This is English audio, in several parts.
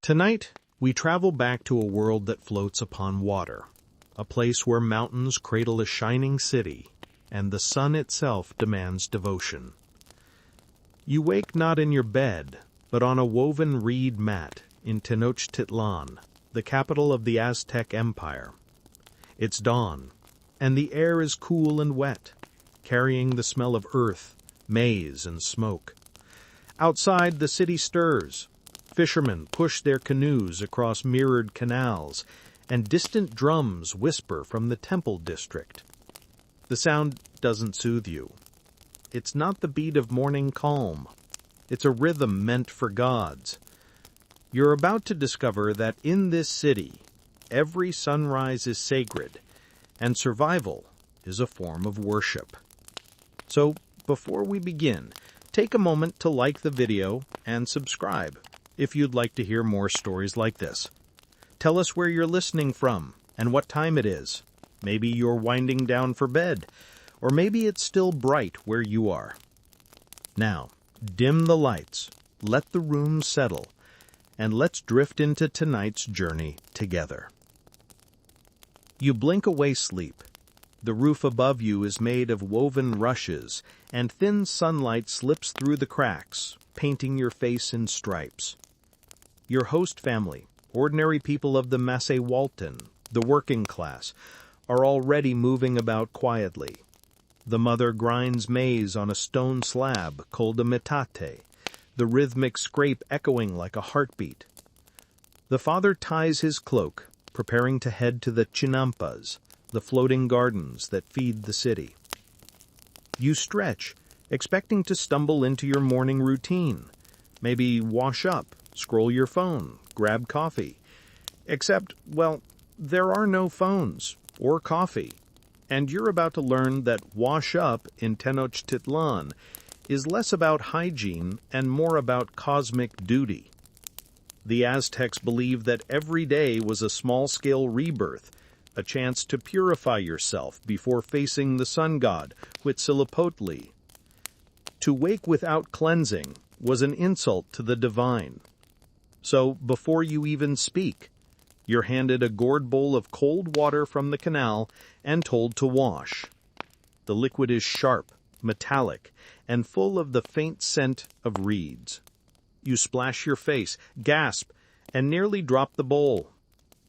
Tonight, we travel back to a world that floats upon water, a place where mountains cradle a shining city, and the sun itself demands devotion. You wake not in your bed, but on a woven reed mat in Tenochtitlán, the capital of the Aztec Empire. It's dawn, and the air is cool and wet, carrying the smell of earth, maize, and smoke. Outside, the city stirs. Fishermen push their canoes across mirrored canals, and distant drums whisper from the temple district. The sound doesn't soothe you. It's not the beat of morning calm. It's a rhythm meant for gods. You're about to discover that in this city, every sunrise is sacred, and survival is a form of worship. So, before we begin, take a moment to like the video and subscribe if you'd like to hear more stories like this. Tell us where you're listening from and what time it is. Maybe you're winding down for bed, or maybe it's still bright where you are. Now, dim the lights, let the room settle, and let's drift into tonight's journey together. You blink away sleep. The roof above you is made of woven rushes, and thin sunlight slips through the cracks, painting your face in stripes. Your host family, ordinary people of the Walton, the working class, are already moving about quietly. The mother grinds maize on a stone slab called a metate, the rhythmic scrape echoing like a heartbeat. The father ties his cloak, preparing to head to the chinampas, the floating gardens that feed the city. You stretch, expecting to stumble into your morning routine. Maybe wash up, scroll your phone, grab coffee. Except, well, there are no phones or coffee, and you're about to learn that wash up in Tenochtitlan is less about hygiene and more about cosmic duty. The Aztecs believed that every day was a small-scale rebirth, a chance to purify yourself before facing the sun god, Huitzilopochtli. To wake without cleansing was an insult to the divine. So, before you even speak, you're handed a gourd bowl of cold water from the canal and told to wash. The liquid is sharp, metallic, and full of the faint scent of reeds. You splash your face, gasp, and nearly drop the bowl.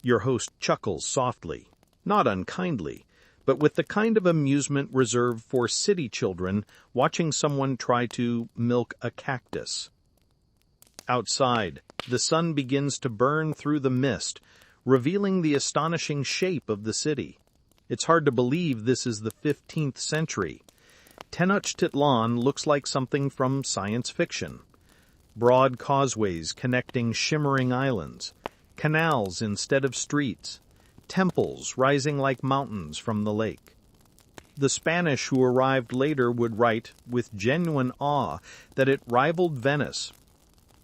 Your host chuckles softly, not unkindly, but with the kind of amusement reserved for city children watching someone try to milk a cactus. Outside, the sun begins to burn through the mist, revealing the astonishing shape of the city. It's hard to believe this is the 15th century. Tenochtitlan looks like something from science fiction. Broad causeways connecting shimmering islands, canals instead of streets, temples rising like mountains from the lake. The Spanish who arrived later would write with genuine awe that it rivaled Venice.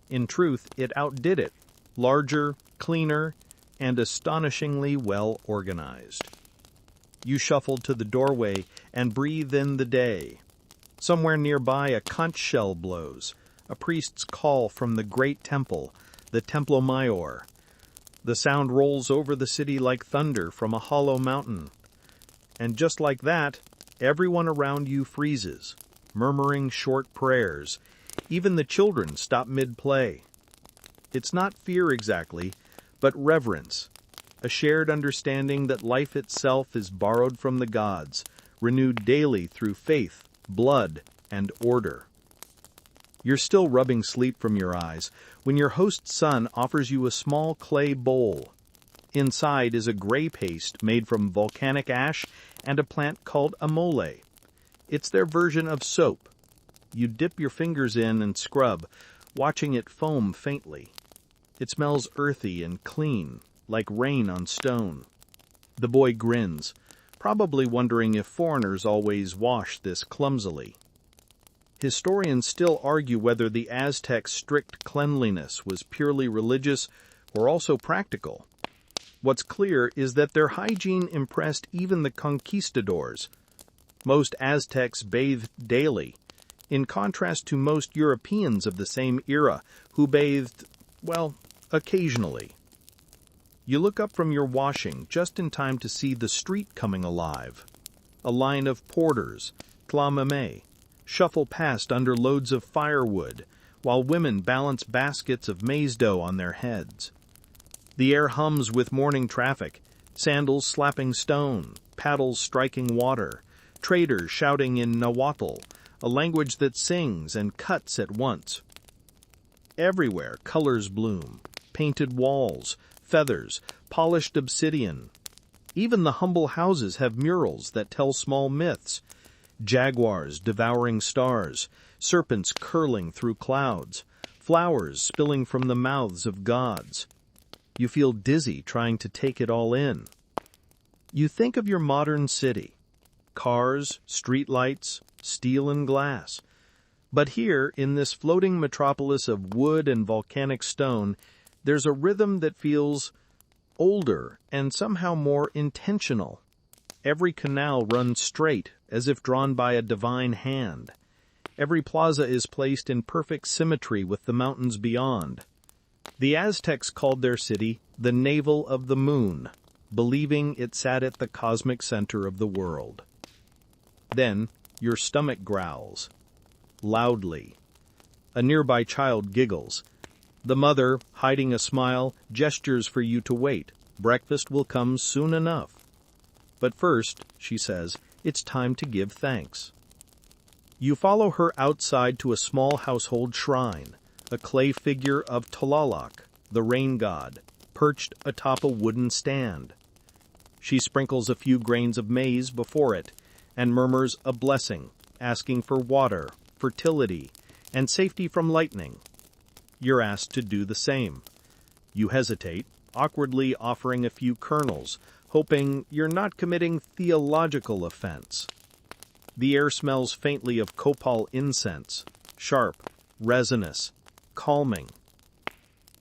In truth, it outdid it, larger, cleaner, and astonishingly well organized. You shuffle to the doorway and breathe in the day. Somewhere nearby a conch shell blows, a priest's call from the great temple, the Templo Mayor. The sound rolls over the city like thunder from a hollow mountain. And just like that, everyone around you freezes, murmuring short prayers. Even the children stop mid-play. It's not fear exactly, but reverence, a shared understanding that life itself is borrowed from the gods, renewed daily through faith, blood, and order. You're still rubbing sleep from your eyes when your host's son offers you a small clay bowl. Inside is a gray paste made from volcanic ash and a plant called amole. It's their version of soap. You dip your fingers in and scrub, watching it foam faintly. It smells earthy and clean, like rain on stone. The boy grins, probably wondering if foreigners always wash this clumsily. Historians still argue whether the Aztecs' strict cleanliness was purely religious or also practical. What's clear is that their hygiene impressed even the conquistadors. Most Aztecs bathed daily, in contrast to most Europeans of the same era who bathed, well, occasionally. You look up from your washing just in time to see the street coming alive. A line of porters, tlamame, shuffle past under loads of firewood, while women balance baskets of maize dough on their heads. The air hums with morning traffic, sandals slapping stone, paddles striking water, traders shouting in Nahuatl, a language that sings and cuts at once. Everywhere colors bloom, painted walls, feathers, polished obsidian. Even the humble houses have murals that tell small myths. Jaguars devouring stars, serpents curling through clouds, flowers spilling from the mouths of gods. You feel dizzy trying to take it all in. You think of your modern city. Cars, streetlights, steel and glass. But here, in this floating metropolis of wood and volcanic stone, there's a rhythm that feels older and somehow more intentional. Every canal runs straight, as if drawn by a divine hand. Every plaza is placed in perfect symmetry with the mountains beyond. The Aztecs called their city the Navel of the Moon, believing it sat at the cosmic center of the world. Then, your stomach growls. Loudly. A nearby child giggles. The mother, hiding a smile, gestures for you to wait. Breakfast will come soon enough. But first, she says, it's time to give thanks. You follow her outside to a small household shrine, a clay figure of Tlaloc, the rain god, perched atop a wooden stand. She sprinkles a few grains of maize before it and murmurs a blessing, asking for water, fertility, and safety from lightning. You're asked to do the same. You hesitate, awkwardly offering a few kernels, hoping you're not committing theological offense. The air smells faintly of copal incense, sharp, resinous, calming.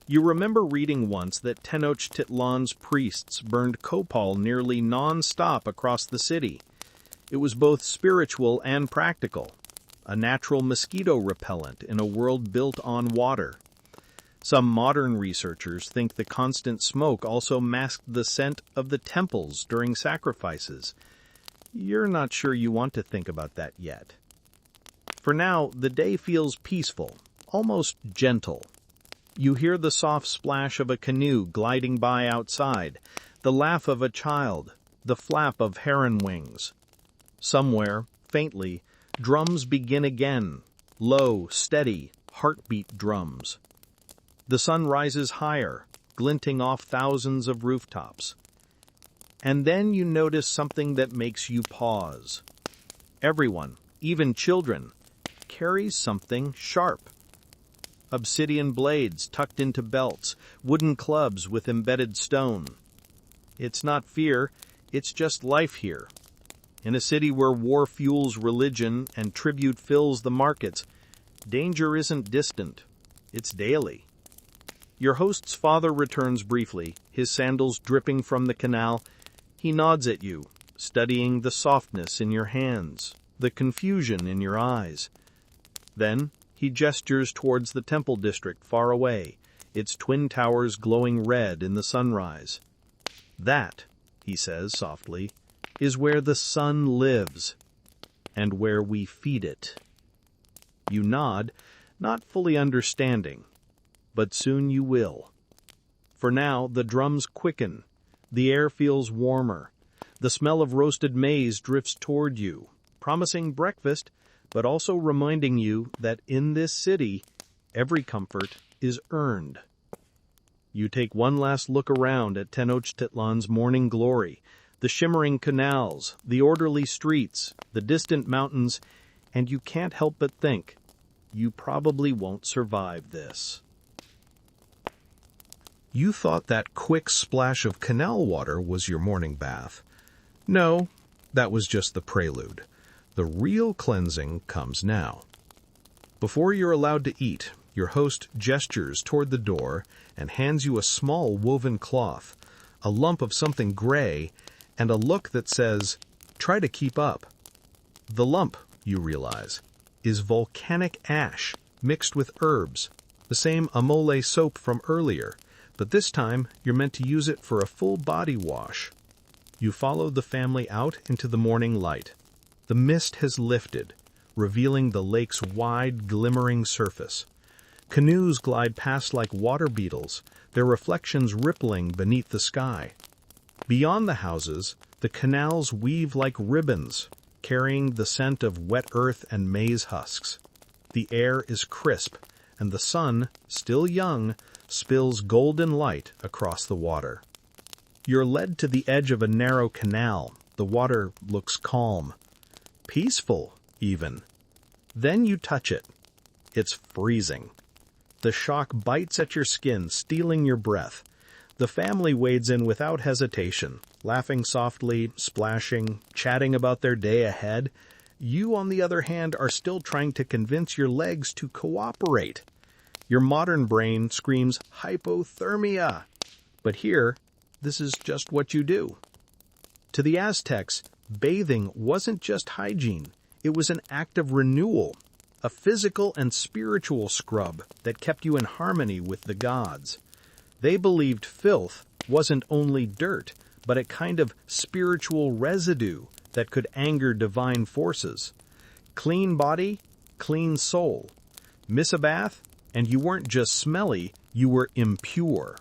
You remember reading once that Tenochtitlán's priests burned copal nearly non-stop across the city. It was both spiritual and practical, a natural mosquito repellent in a world built on water. Some modern researchers think the constant smoke also masked the scent of the temples during sacrifices. You're not sure you want to think about that yet. For now, the day feels peaceful, almost gentle. You hear the soft splash of a canoe gliding by outside, the laugh of a child, the flap of heron wings. Somewhere, faintly, drums begin again, low, steady, heartbeat drums. The sun rises higher, glinting off thousands of rooftops. And then you notice something that makes you pause. Everyone, even children, carries something sharp. Obsidian blades tucked into belts, wooden clubs with embedded stone. It's not fear, it's just life here. In a city where war fuels religion and tribute fills the markets, danger isn't distant, it's daily. Your host's father returns briefly, his sandals dripping from the canal. He nods at you, studying the softness in your hands, the confusion in your eyes. Then, he gestures towards the temple district far away, its twin towers glowing red in the sunrise. That, he says softly, is where the sun lives, and where we feed it. You nod, not fully understanding, but soon you will. For now, the drums quicken, the air feels warmer, the smell of roasted maize drifts toward you, promising breakfast, but also reminding you that in this city, every comfort is earned. You take one last look around at Tenochtitlán's morning glory, the shimmering canals, the orderly streets, the distant mountains, and you can't help but think, you probably won't survive this. You thought that quick splash of canal water was your morning bath. No, that was just the prelude. The real cleansing comes now. Before you're allowed to eat, your host gestures toward the door and hands you a small woven cloth, a lump of something gray, and a look that says, "Try to keep up." The lump, you realize, is volcanic ash mixed with herbs, the same amole soap from earlier, but this time you're meant to use it for a full body wash. You follow the family out into the morning light. The mist has lifted, revealing the lake's wide, glimmering surface. Canoes glide past like water beetles, their reflections rippling beneath the sky. Beyond the houses, the canals weave like ribbons, carrying the scent of wet earth and maize husks. The air is crisp, and the sun, still young, spills golden light across the water. You're led to the edge of a narrow canal. The water looks calm. Peaceful, even. Then you touch it. It's freezing. The shock bites at your skin, stealing your breath. The family wades in without hesitation, laughing softly, splashing, chatting about their day ahead. You, on the other hand, are still trying to convince your legs to cooperate. Your modern brain screams hypothermia. But here, this is just what you do. To the Aztecs, bathing wasn't just hygiene. It was an act of renewal, a physical and spiritual scrub that kept you in harmony with the gods. They believed filth wasn't only dirt, but a kind of spiritual residue that could anger divine forces. Clean body, clean soul. Miss a bath, and you weren't just smelly, you were impure.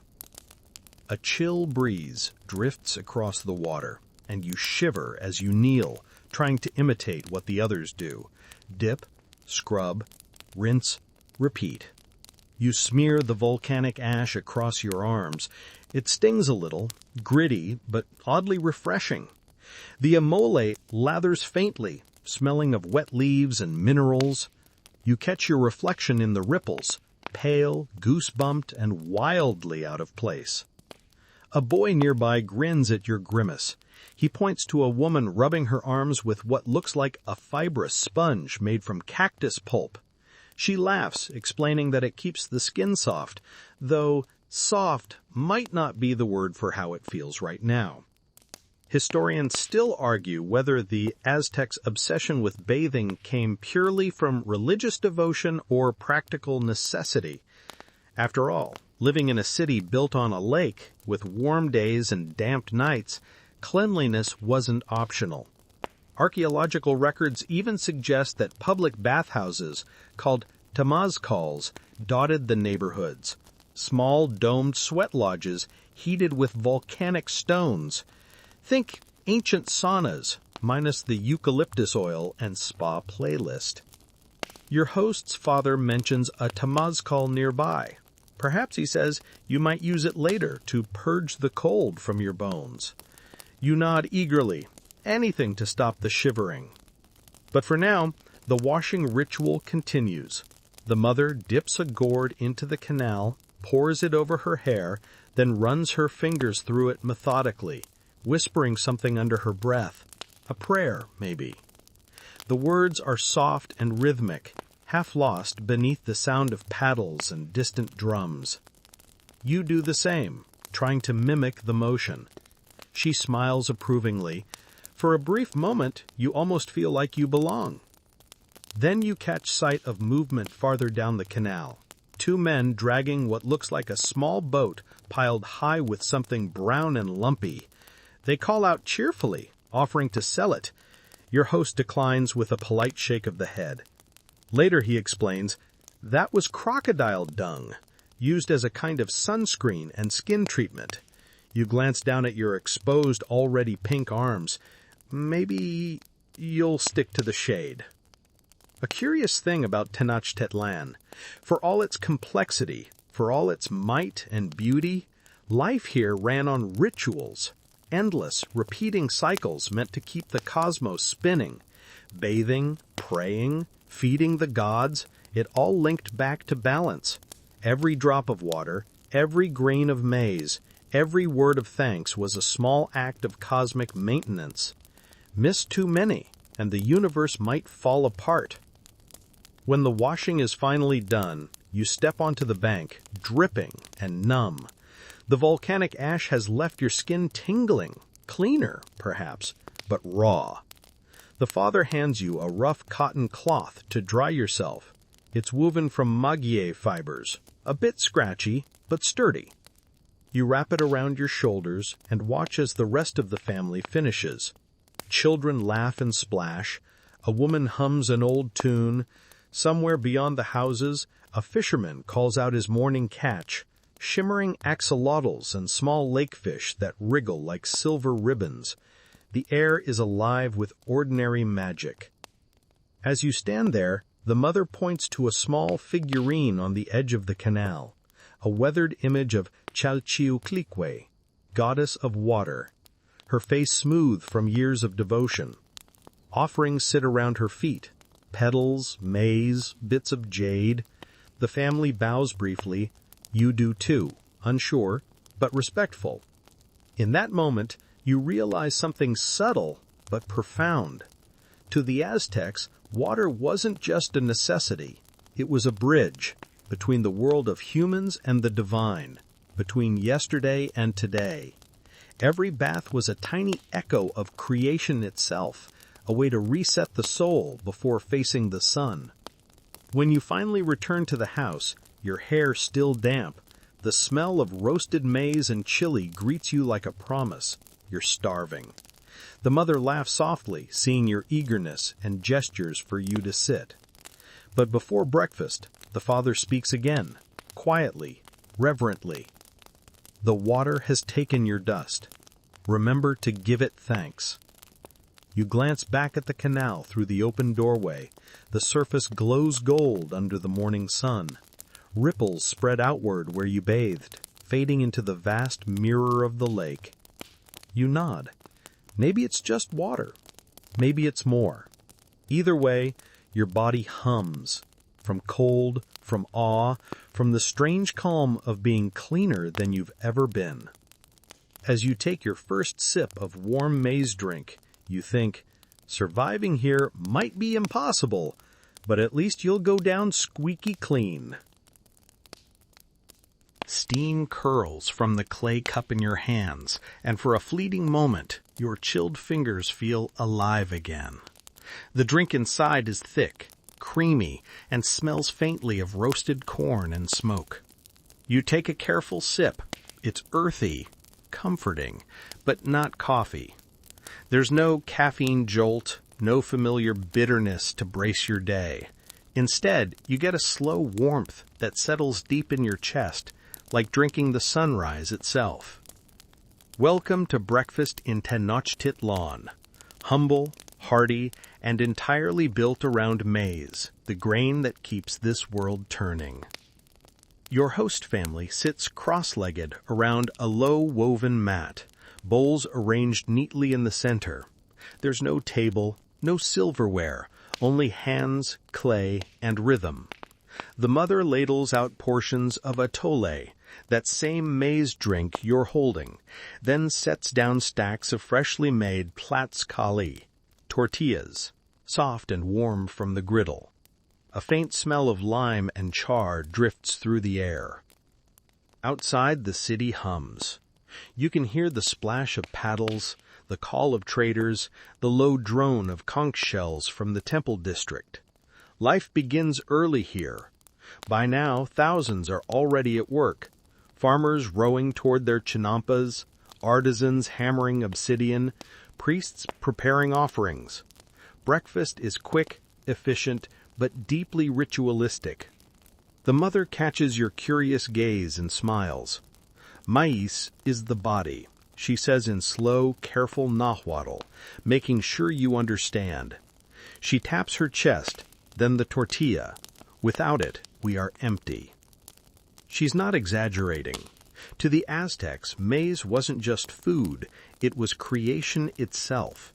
A chill breeze drifts across the water, and you shiver as you kneel, trying to imitate what the others do. Dip, scrub, rinse, repeat. You smear the volcanic ash across your arms. It stings a little, gritty, but oddly refreshing. The amole lathers faintly, smelling of wet leaves and minerals. You catch your reflection in the ripples, pale, goose-bumped, and wildly out of place. A boy nearby grins at your grimace. He points to a woman rubbing her arms with what looks like a fibrous sponge made from cactus pulp. She laughs, explaining that it keeps the skin soft, though soft might not be the word for how it feels right now. Historians still argue whether the Aztecs' obsession with bathing came purely from religious devotion or practical necessity. After all, living in a city built on a lake, with warm days and damp nights, cleanliness wasn't optional. Archaeological records even suggest that public bathhouses, called temazcals, dotted the neighborhoods. Small domed sweat lodges heated with volcanic stones. Think ancient saunas, minus the eucalyptus oil and spa playlist. Your host's father mentions a temazcal nearby. Perhaps he says you might use it later to purge the cold from your bones. You nod eagerly, anything to stop the shivering. But for now, the washing ritual continues. The mother dips a gourd into the canal, pours it over her hair, then runs her fingers through it methodically, whispering something under her breath. A prayer, maybe. The words are soft and rhythmic, half lost beneath the sound of paddles and distant drums. You do the same, trying to mimic the motion. She smiles approvingly. For a brief moment, you almost feel like you belong. Then you catch sight of movement farther down the canal. Two men dragging what looks like a small boat piled high with something brown and lumpy. They call out cheerfully, offering to sell it. Your host declines with a polite shake of the head. Later he explains, that was crocodile dung, used as a kind of sunscreen and skin treatment. You glance down at your exposed, already pink arms. Maybe you'll stick to the shade. A curious thing about Tenochtitlán, for all its complexity, for all its might and beauty, life here ran on rituals, endless, repeating cycles meant to keep the cosmos spinning. Bathing, praying, feeding the gods, it all linked back to balance. Every drop of water, every grain of maize, every word of thanks was a small act of cosmic maintenance. Miss too many, and the universe might fall apart. When the washing is finally done, you step onto the bank, dripping and numb. The volcanic ash has left your skin tingling, cleaner, perhaps, but raw. The father hands you a rough cotton cloth to dry yourself. It's woven from maguey fibers, a bit scratchy, but sturdy. You wrap it around your shoulders and watch as the rest of the family finishes. Children laugh and splash. A woman hums an old tune. Somewhere beyond the houses, a fisherman calls out his morning catch, shimmering axolotls and small lakefish that wriggle like silver ribbons. The air is alive with ordinary magic. As you stand there, the mother points to a small figurine on the edge of the canal, a weathered image of Causeways, goddess of water, her face smooth from years of devotion. Offerings sit around her feet, petals, maize, bits of jade. The family bows briefly. You do too, unsure, but respectful. In that moment, you realize something subtle but profound. To the Aztecs, water wasn't just a necessity. It was a bridge between the world of humans and the divine, between yesterday and today. Every bath was a tiny echo of creation itself, a way to reset the soul before facing the sun. When you finally return to the house, your hair still damp, the smell of roasted maize and chili greets you like a promise. You're starving. The mother laughs softly, seeing your eagerness, and gestures for you to sit. But before breakfast, the father speaks again, quietly, reverently. The water has taken your dust. Remember to give it thanks. You glance back at the canal through the open doorway. The surface glows gold under the morning sun. Ripples spread outward where you bathed, fading into the vast mirror of the lake. You nod. Maybe it's just water. Maybe it's more. Either way, your body hums. From cold, from awe, from the strange calm of being cleaner than you've ever been. As you take your first sip of warm maize drink, you think, surviving here might be impossible, but at least you'll go down squeaky clean. Steam curls from the clay cup in your hands, and for a fleeting moment, your chilled fingers feel alive again. The drink inside is thick, creamy, and smells faintly of roasted corn and smoke. You take a careful sip. It's earthy, comforting, but not coffee. There's no caffeine jolt, no familiar bitterness to brace your day. Instead, you get a slow warmth that settles deep in your chest, like drinking the sunrise itself. Welcome to breakfast in Tenochtitlán. Humble, hearty, and entirely built around maize, the grain that keeps this world turning. Your host family sits cross-legged around a low woven mat, bowls arranged neatly in the center. There's no table, no silverware, only hands, clay, and rhythm. The mother ladles out portions of atole, that same maize drink you're holding, then sets down stacks of freshly made tlatzkali, tortillas, soft and warm from the griddle. A faint smell of lime and char drifts through the air. Outside, the city hums. You can hear the splash of paddles, the call of traders, the low drone of conch shells from the temple district. Life begins early here. By now, thousands are already at work. Farmers rowing toward their chinampas, artisans hammering obsidian, priests preparing offerings. Breakfast is quick, efficient, but deeply ritualistic. The mother catches your curious gaze and smiles. Mais is the body, she says in slow, careful nahuatl, making sure you understand. She taps her chest, then the tortilla. Without it, we are empty. She's not exaggerating. To the Aztecs, maize wasn't just food, it was creation itself.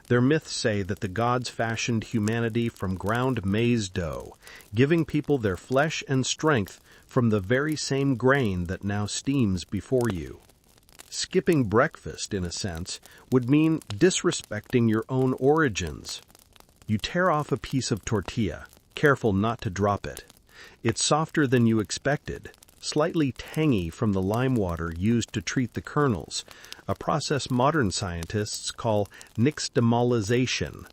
Their myths say that the gods fashioned humanity from ground maize dough, giving people their flesh and strength from the very same grain that now steams before you. Skipping breakfast, in a sense, would mean disrespecting your own origins. You tear off a piece of tortilla, careful not to drop it. It's softer than you expected, slightly tangy from the lime water used to treat the kernels, a process modern scientists call nixtamalization.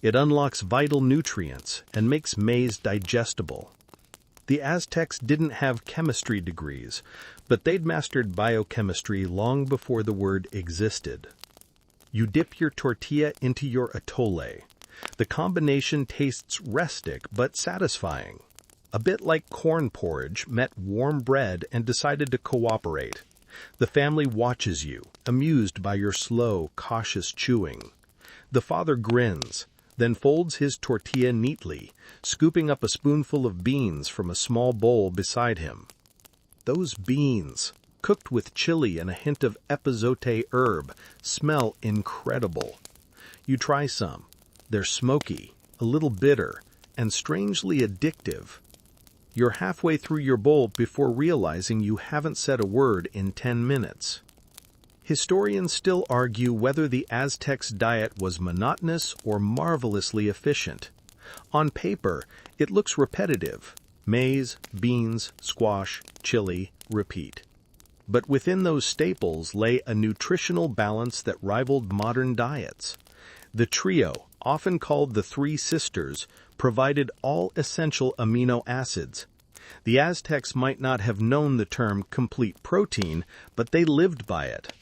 It unlocks vital nutrients and makes maize digestible. The Aztecs didn't have chemistry degrees, but they'd mastered biochemistry long before the word existed. You dip your tortilla into your atole. The combination tastes rustic but satisfying. A bit like corn porridge met warm bread and decided to cooperate. The family watches you, amused by your slow, cautious chewing. The father grins, then folds his tortilla neatly, scooping up a spoonful of beans from a small bowl beside him. Those beans, cooked with chili and a hint of epazote herb, smell incredible. You try some. They're smoky, a little bitter, and strangely addictive. You're halfway through your bowl before realizing you haven't said a word in 10 minutes. Historians still argue whether the Aztecs' diet was monotonous or marvelously efficient. On paper, it looks repetitive. Maize, beans, squash, chili, repeat. But within those staples lay a nutritional balance that rivaled modern diets. The trio, often called the Three Sisters, provided all essential amino acids. The Aztecs might not have known the term complete protein, but they lived by it.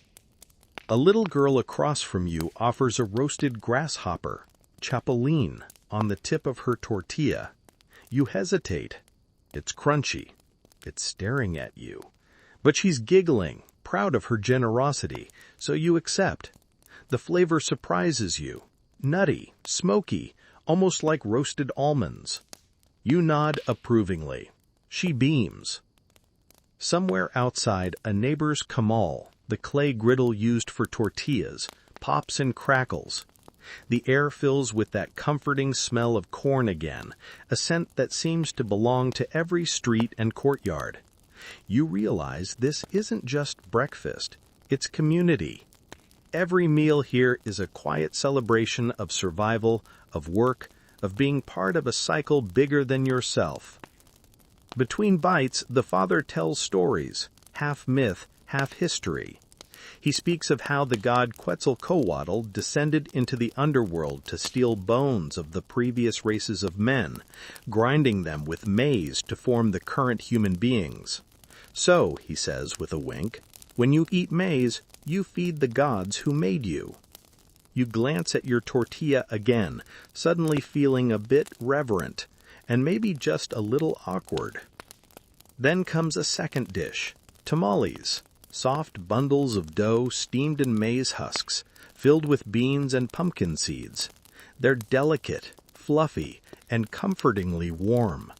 A little girl across from you offers a roasted grasshopper, chapulín, on the tip of her tortilla. You hesitate. It's crunchy. It's staring at you. But she's giggling, proud of her generosity, so you accept. The flavor surprises you. Nutty, smoky, almost like roasted almonds. You nod approvingly. She beams. Somewhere outside, a neighbor's comal, the clay griddle used for tortillas, pops and crackles. The air fills with that comforting smell of corn again, a scent that seems to belong to every street and courtyard. You realize this isn't just breakfast, it's community. Every meal here is a quiet celebration of survival, of work, of being part of a cycle bigger than yourself. Between bites, the father tells stories, half myth, half history. He speaks of how the god Quetzalcoatl descended into the underworld to steal bones of the previous races of men, grinding them with maize to form the current human beings. So, he says with a wink, when you eat maize, you feed the gods who made you. You glance at your tortilla again, suddenly feeling a bit reverent, and maybe just a little awkward. Then comes a second dish, tamales, soft bundles of dough steamed in maize husks, filled with beans and pumpkin seeds. They're delicate, fluffy, and comfortingly warm.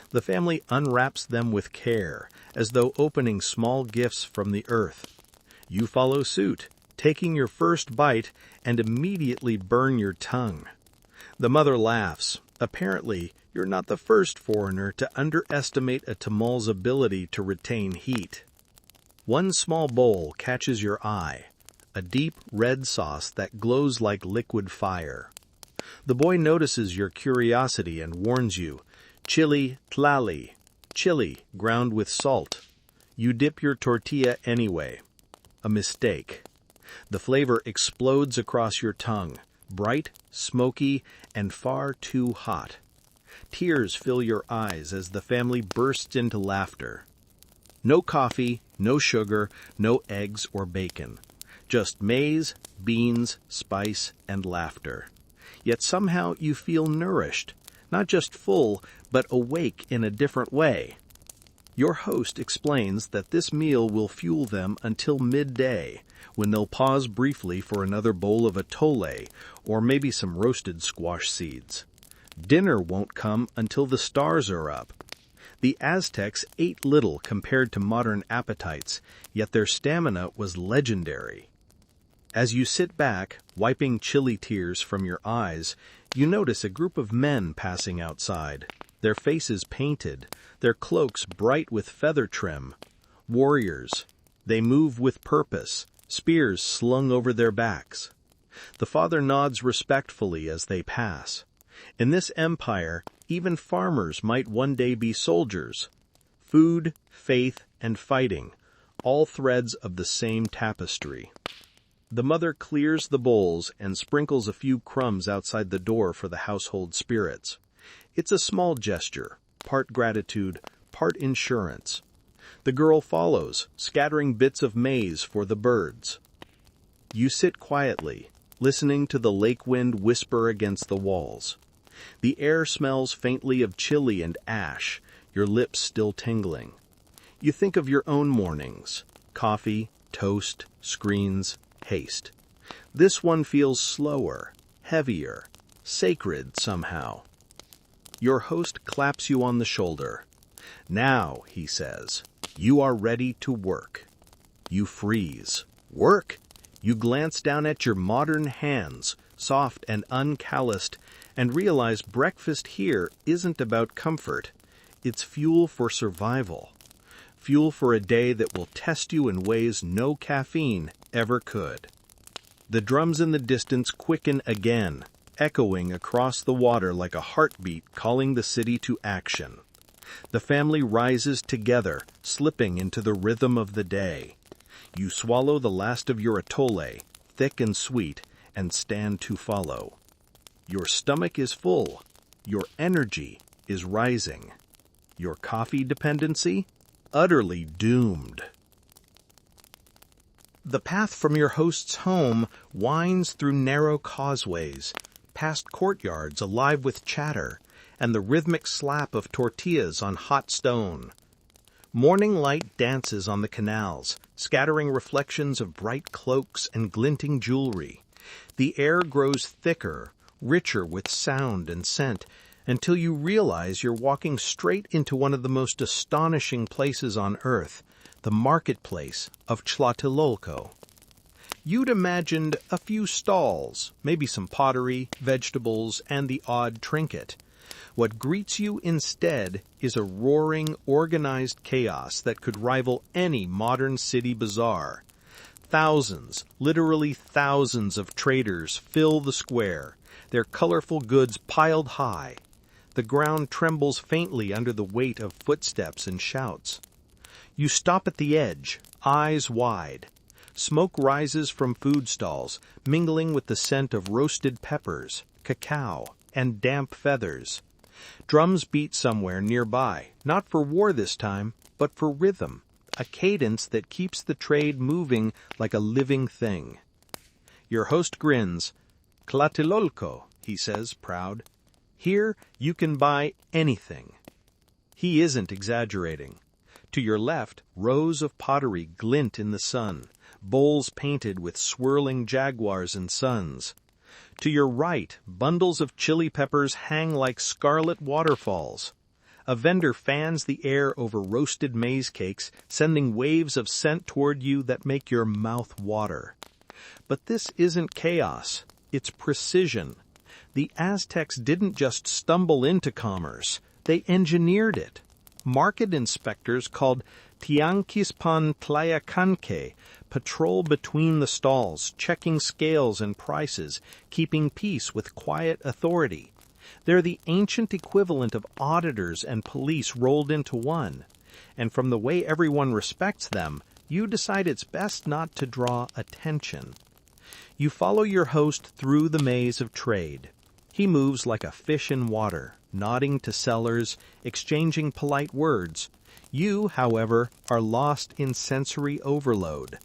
The family unwraps them with care, as though opening small gifts from the earth. You follow suit, taking your first bite, and immediately burn your tongue. The mother laughs. Apparently, you're not the first foreigner to underestimate a tamal's ability to retain heat. One small bowl catches your eye, a deep red sauce that glows like liquid fire. The boy notices your curiosity and warns you, chili tlali, chili ground with salt. You dip your tortilla anyway. A mistake. The flavor explodes across your tongue, bright, smoky, and far too hot. Tears fill your eyes as the family bursts into laughter. No coffee, no sugar, no eggs or bacon. Just maize, beans, spice, and laughter. Yet somehow you feel nourished, not just full, but awake in a different way. Your host explains that this meal will fuel them until midday, when they'll pause briefly for another bowl of atole or maybe some roasted squash seeds. Dinner won't come until the stars are up. The Aztecs ate little compared to modern appetites, yet their stamina was legendary. As you sit back, wiping chilly tears from your eyes, you notice a group of men passing outside, their faces painted, their cloaks bright with feather trim. Warriors. They move with purpose, spears slung over their backs. The father nods respectfully as they pass. In this empire, even farmers might one day be soldiers. Food, faith, and fighting, all threads of the same tapestry. The mother clears the bowls and sprinkles a few crumbs outside the door for the household spirits. It's a small gesture, part gratitude, part insurance. The girl follows, scattering bits of maize for the birds. You sit quietly, listening to the lake wind whisper against the walls. The air smells faintly of chili and ash, your lips still tingling. You think of your own mornings: coffee, toast, screens, haste. This one feels slower, heavier, sacred somehow. Your host claps you on the shoulder. Now, he says, you are ready to work. You freeze. Work? You glance down at your modern hands, soft and uncalloused, and realize breakfast here isn't about comfort. It's fuel for survival. Fuel for a day that will test you in ways no caffeine ever could. The drums in the distance quicken again, echoing across the water like a heartbeat calling the city to action. The family rises together, slipping into the rhythm of the day. You swallow the last of your atole, thick and sweet, and stand to follow. Your stomach is full. Your energy is rising. Your coffee dependency? Utterly doomed. The path from your host's home winds through narrow causeways, past courtyards alive with chatter, and the rhythmic slap of tortillas on hot stone. Morning light dances on the canals, scattering reflections of bright cloaks and glinting jewelry. The air grows thicker, richer with sound and scent, until you realize you're walking straight into one of the most astonishing places on Earth, the marketplace of Tlatelolco. You'd imagined a few stalls, maybe some pottery, vegetables, and the odd trinket. What greets you instead is a roaring, organized chaos that could rival any modern city bazaar. Thousands, literally thousands of traders fill the square, their colorful goods piled high. The ground trembles faintly under the weight of footsteps and shouts. You stop at the edge, eyes wide. Smoke rises from food stalls, mingling with the scent of roasted peppers, cacao, and damp feathers. Drums beat somewhere nearby, not for war this time, but for rhythm, a cadence that keeps the trade moving like a living thing. Your host grins. Tlatelolco, he says, proud. Here you can buy anything. He isn't exaggerating. To your left, rows of pottery glint in the sun, bowls painted with swirling jaguars and suns. To your right, bundles of chili peppers hang like scarlet waterfalls. A vendor fans the air over roasted maize cakes, sending waves of scent toward you that make your mouth water. But this isn't chaos, it's precision. The Aztecs didn't just stumble into commerce, they engineered it. Market inspectors called Tianquispan Tlayacanque patrol between the stalls, checking scales and prices, keeping peace with quiet authority. They're the ancient equivalent of auditors and police rolled into one. And from the way everyone respects them, you decide it's best not to draw attention. You follow your host through the maze of trade. He moves like a fish in water, nodding to sellers, exchanging polite words. You, however, are lost in sensory overload.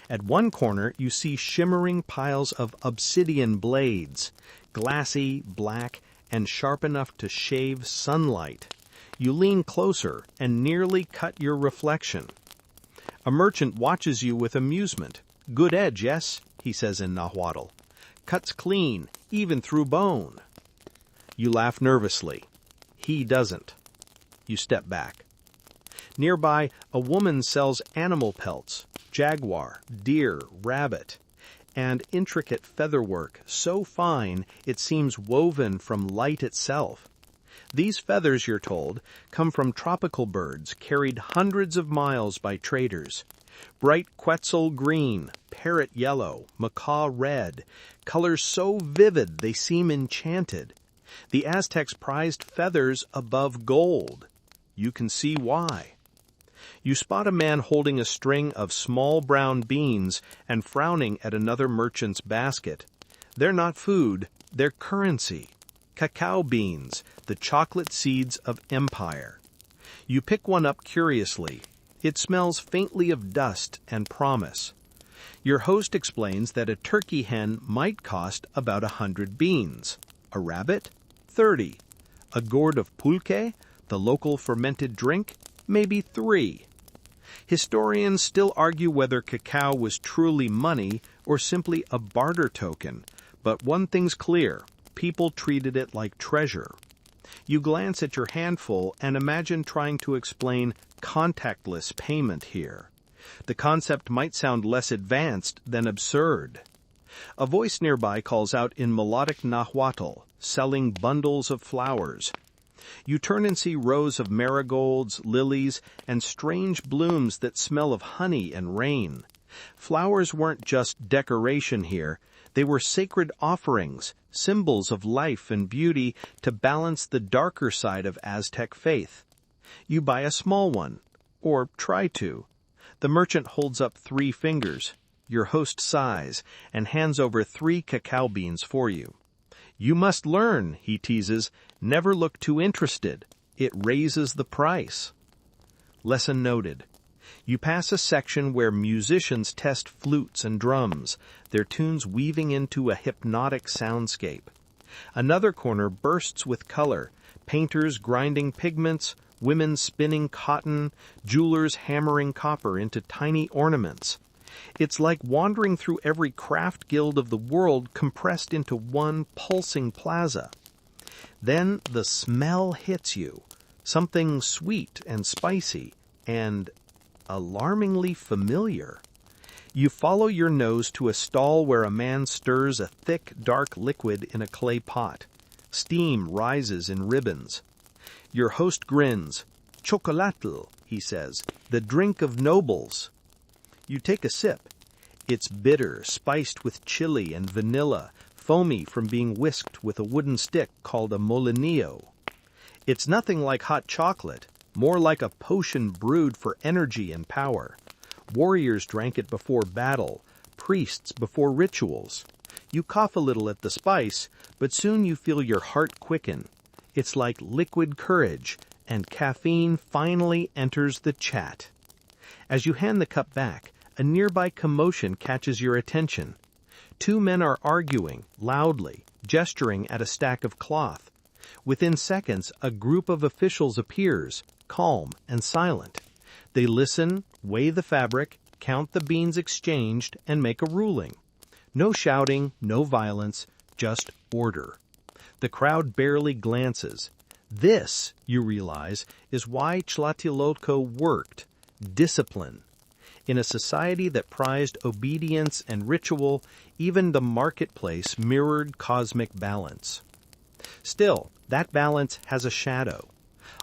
At one corner, you see shimmering piles of obsidian blades, glassy, black, and sharp enough to shave sunlight. You lean closer and nearly cut your reflection. A merchant watches you with amusement. Good edge, yes, he says in Nahuatl. Cuts clean, even through bone. You laugh nervously. He doesn't. You step back. Nearby, a woman sells animal pelts, jaguar, deer, rabbit, and intricate featherwork so fine it seems woven from light itself. These feathers, you're told, come from tropical birds carried hundreds of miles by traders. Bright quetzal green, parrot yellow, macaw red, colors so vivid they seem enchanted. The Aztecs prized feathers above gold. You can see why. You spot a man holding a string of small brown beans and frowning at another merchant's basket. They're not food, they're currency. Cacao beans, the the chocolate seeds of empire. You pick one up curiously. It smells faintly of dust and promise. Your host explains that a turkey hen might cost about 100 beans, a rabbit, 30, a gourd of pulque, the local fermented drink, maybe 3. Historians still argue whether cacao was truly money or simply a barter token, but one thing's clear: people treated it like treasure. You glance at your handful and imagine trying to explain contactless payment here. The concept might sound less advanced than absurd. A voice nearby calls out in melodic Nahuatl, selling bundles of flowers. You turn and see rows of marigolds, lilies, and strange blooms that smell of honey and rain. Flowers weren't just decoration here. They were sacred offerings, symbols of life and beauty to balance the darker side of Aztec faith. You buy a small one, or try to. The merchant holds up 3 fingers. Your host sighs and hands over 3 cacao beans for you. "You must learn," he teases. "Never look too interested. It raises the price." Lesson noted. You pass a section where musicians test flutes and drums, their tunes weaving into a hypnotic soundscape. Another corner bursts with color, painters grinding pigments, women spinning cotton, jewelers hammering copper into tiny ornaments. It's like wandering through every craft guild of the world compressed into one pulsing plaza. Then the smell hits you, something sweet and spicy and alarmingly familiar. You follow your nose to a stall where a man stirs a thick, dark liquid in a clay pot. Steam rises in ribbons. Your host grins. "Chocolatl," he says, "the drink of nobles." You take a sip. It's bitter, spiced with chili and vanilla, foamy from being whisked with a wooden stick called a molinillo. It's nothing like hot chocolate, more like a potion brewed for energy and power. Warriors drank it before battle, priests before rituals. You cough a little at the spice, but soon you feel your heart quicken. It's like liquid courage, and caffeine finally enters the chat. As you hand the cup back, a nearby commotion catches your attention. 2 men are arguing, loudly, gesturing at a stack of cloth. Within seconds, a group of officials appears, calm and silent. They listen, weigh the fabric, count the beans exchanged, and make a ruling. No shouting, no violence, just order. The crowd barely glances. This, you realize, is why Tlatelolco worked. Discipline. In a society that prized obedience and ritual, even the marketplace mirrored cosmic balance. Still, that balance has a shadow.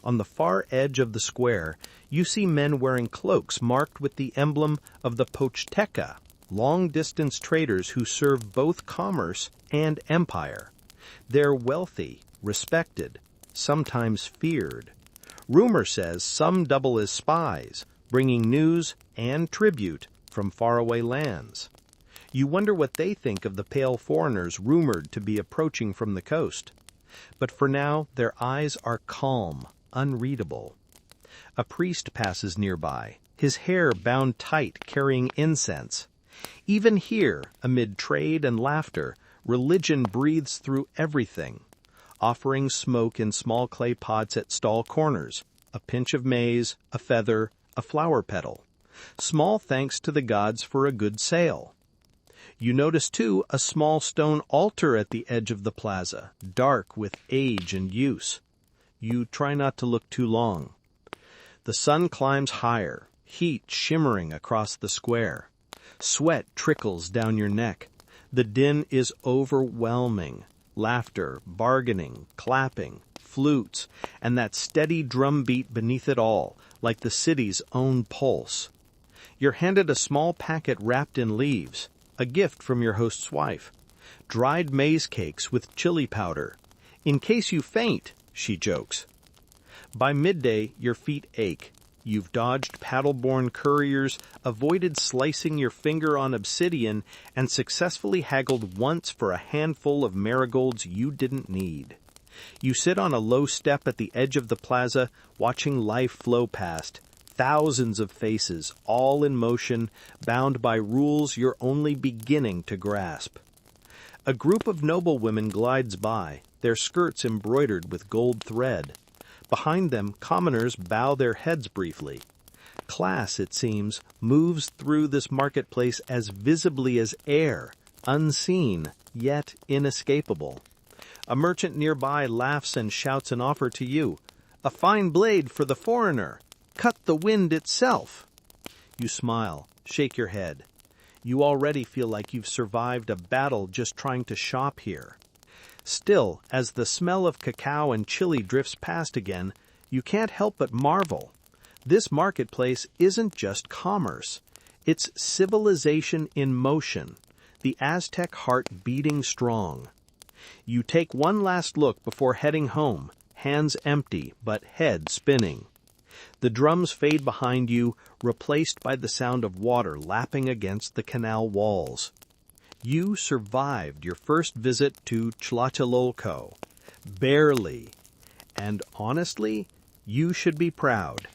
On the far edge of the square, you see men wearing cloaks marked with the emblem of the Pochteca, long-distance traders who serve both commerce and empire. They're wealthy, respected, sometimes feared. Rumor says some double as spies, bringing news and tribute from faraway lands. You wonder what they think of the pale foreigners rumored to be approaching from the coast. But for now, their eyes are calm, unreadable. A priest passes nearby, his hair bound tight, carrying incense. Even here, amid trade and laughter, religion breathes through everything. Offerings smoke in small clay pots at stall corners, a pinch of maize, a feather, a flower petal. Small thanks to the gods for a good sale. You notice, too, a small stone altar at the edge of the plaza, dark with age and use. You try not to look too long. The sun climbs higher, heat shimmering across the square. Sweat trickles down your neck. The din is overwhelming. Laughter, bargaining, clapping, flutes, and that steady drumbeat beneath it all, like the city's own pulse. You're handed a small packet wrapped in leaves, a gift from your host's wife. Dried maize cakes with chili powder. "In case you faint," she jokes. By midday, your feet ache. You've dodged paddle-borne couriers, avoided slicing your finger on obsidian, and successfully haggled once for a handful of marigolds you didn't need. You sit on a low step at the edge of the plaza, watching life flow past. Thousands of faces, all in motion, bound by rules you're only beginning to grasp. A group of noblewomen glides by, their skirts embroidered with gold thread. Behind them, commoners bow their heads briefly. Class, it seems, moves through this marketplace as visibly as air, unseen, yet inescapable. A merchant nearby laughs and shouts an offer to you. "A fine blade for the foreigner! Cut the wind itself!" You smile, shake your head. You already feel like you've survived a battle just trying to shop here. Still, as the smell of cacao and chili drifts past again, you can't help but marvel. This marketplace isn't just commerce. It's civilization in motion, the Aztec heart beating strong. You take one last look before heading home, hands empty but head spinning. The drums fade behind you, replaced by the sound of water lapping against the canal walls. You survived your first visit to Tlatelolco. Barely. And honestly, you should be proud.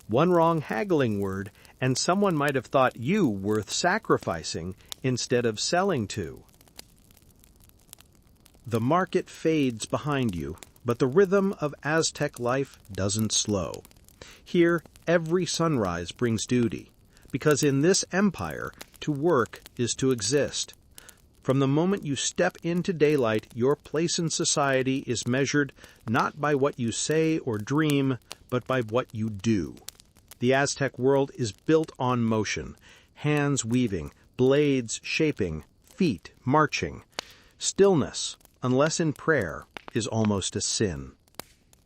One wrong haggling word, and someone might have thought you worth sacrificing instead of selling to. The market fades behind you, but the rhythm of Aztec life doesn't slow. Here, every sunrise brings duty, because in this empire, to work is to exist. From the moment you step into daylight, your place in society is measured not by what you say or dream, but by what you do. The Aztec world is built on motion, hands weaving, blades shaping, feet marching. Stillness, unless in prayer, is almost a sin.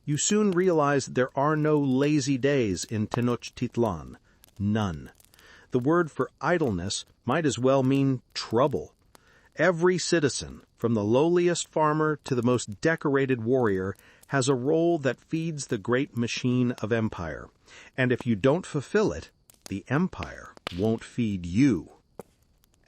You soon realize there are no lazy days in Tenochtitlán. None. The word for idleness might as well mean trouble. Every citizen, from the lowliest farmer to the most decorated warrior, has a role that feeds the great machine of empire. And if you don't fulfill it, the empire won't feed you.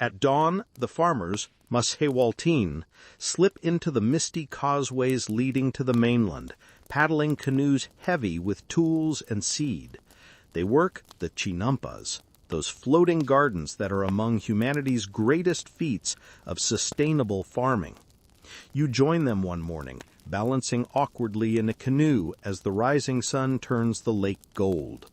At dawn, the farmers, Massahualtin, slip into the misty causeways leading to the mainland, paddling canoes heavy with tools and seed. They work the chinampas, those floating gardens that are among humanity's greatest feats of sustainable farming. You join them one morning, balancing awkwardly in a canoe as the rising sun turns the lake gold.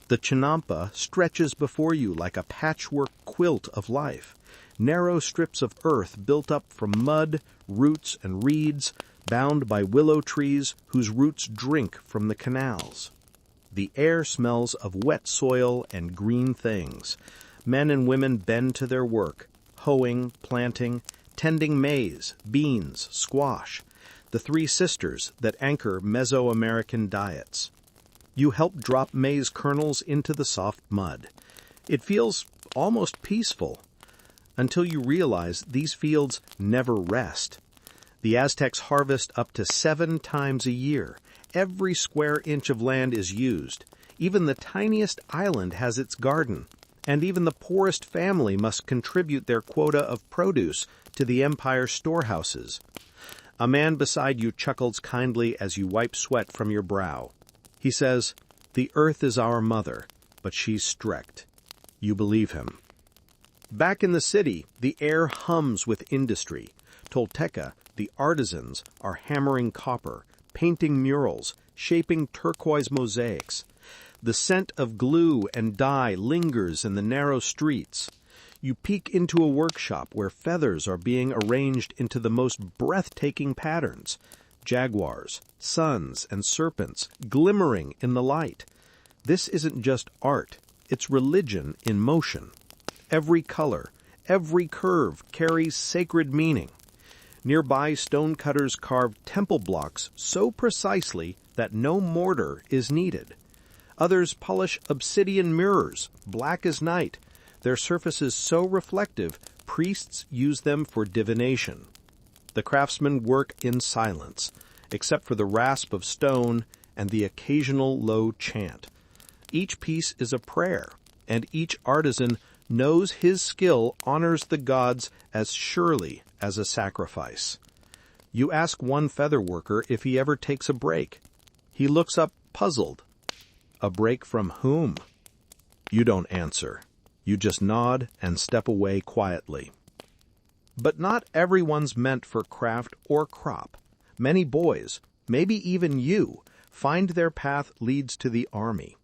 The chinampa stretches before you like a patchwork quilt of life, narrow strips of earth built up from mud, roots, and reeds, bound by willow trees whose roots drink from the canals. The air smells of wet soil and green things. Men and women bend to their work, hoeing, planting, tending maize, beans, squash, the three sisters that anchor Mesoamerican diets. You help drop maize kernels into the soft mud. It feels almost peaceful, until you realize these fields never rest. The Aztecs harvest up to 7 times a year. Every square inch of land is used. Even the tiniest island has its garden. And even the poorest family must contribute their quota of produce to the empire's storehouses. A man beside you chuckles kindly as you wipe sweat from your brow. He says, "The earth is our mother, but she's strict." You believe him. Back in the city, the air hums with industry. Tolteca, the artisans, are hammering copper, painting murals, shaping turquoise mosaics. The scent of glue and dye lingers in the narrow streets. You peek into a workshop where feathers are being arranged into the most breathtaking patterns. Jaguars, suns, and serpents glimmering in the light. This isn't just art, it's religion in motion. Every color, every curve carries sacred meaning. Nearby, stonecutters carve temple blocks so precisely that no mortar is needed. Others polish obsidian mirrors, black as night, their surfaces so reflective priests use them for divination. The craftsmen work in silence, except for the rasp of stone and the occasional low chant. Each piece is a prayer, and each artisan knows his skill honors the gods as surely as a sacrifice. You ask one feather worker if he ever takes a break. He looks up, puzzled. A break from whom? You don't answer. You just nod and step away quietly. But not everyone's meant for craft or crop. Many boys, maybe even you, find their path leads to the army.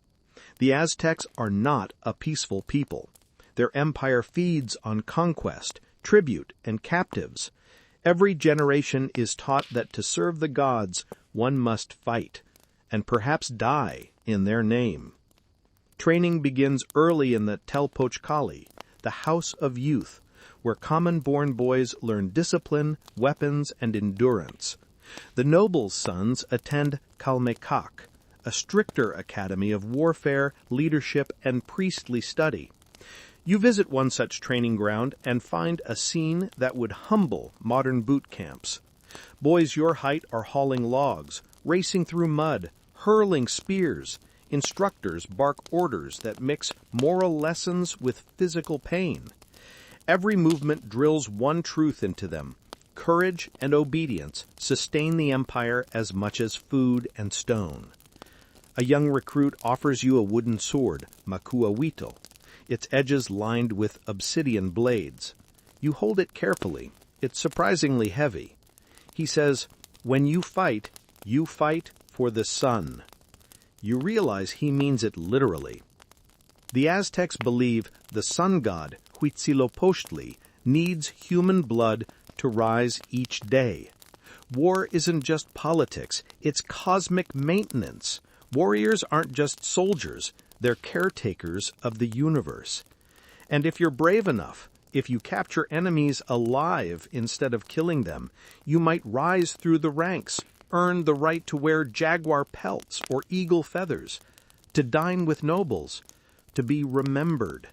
The Aztecs are not a peaceful people. Their empire feeds on conquest, tribute, and captives. Every generation is taught that to serve the gods, one must fight, and perhaps die in their name. Training begins early in the Tenochtitlán, the house of youth, where common-born boys learn discipline, weapons, and endurance. The nobles' sons attend Causeways, a stricter academy of warfare, leadership, and priestly study. You visit one such training ground and find a scene that would humble modern boot camps. Boys your height are hauling logs, racing through mud, hurling spears. Instructors bark orders that mix moral lessons with physical pain. Every movement drills one truth into them. Courage and obedience sustain the empire as much as food and stone. A young recruit offers you a wooden sword, makuawito, its edges lined with obsidian blades. You hold it carefully. It's surprisingly heavy. He says, "When you fight for the sun." You realize he means it literally. The Aztecs believe the sun god, Huitzilopochtli, needs human blood to rise each day. War isn't just politics, it's cosmic maintenance. Warriors aren't just soldiers, they're caretakers of the universe. And if you're brave enough, if you capture enemies alive instead of killing them, you might rise through the ranks, earn the right to wear jaguar pelts or eagle feathers, to dine with nobles, to be remembered.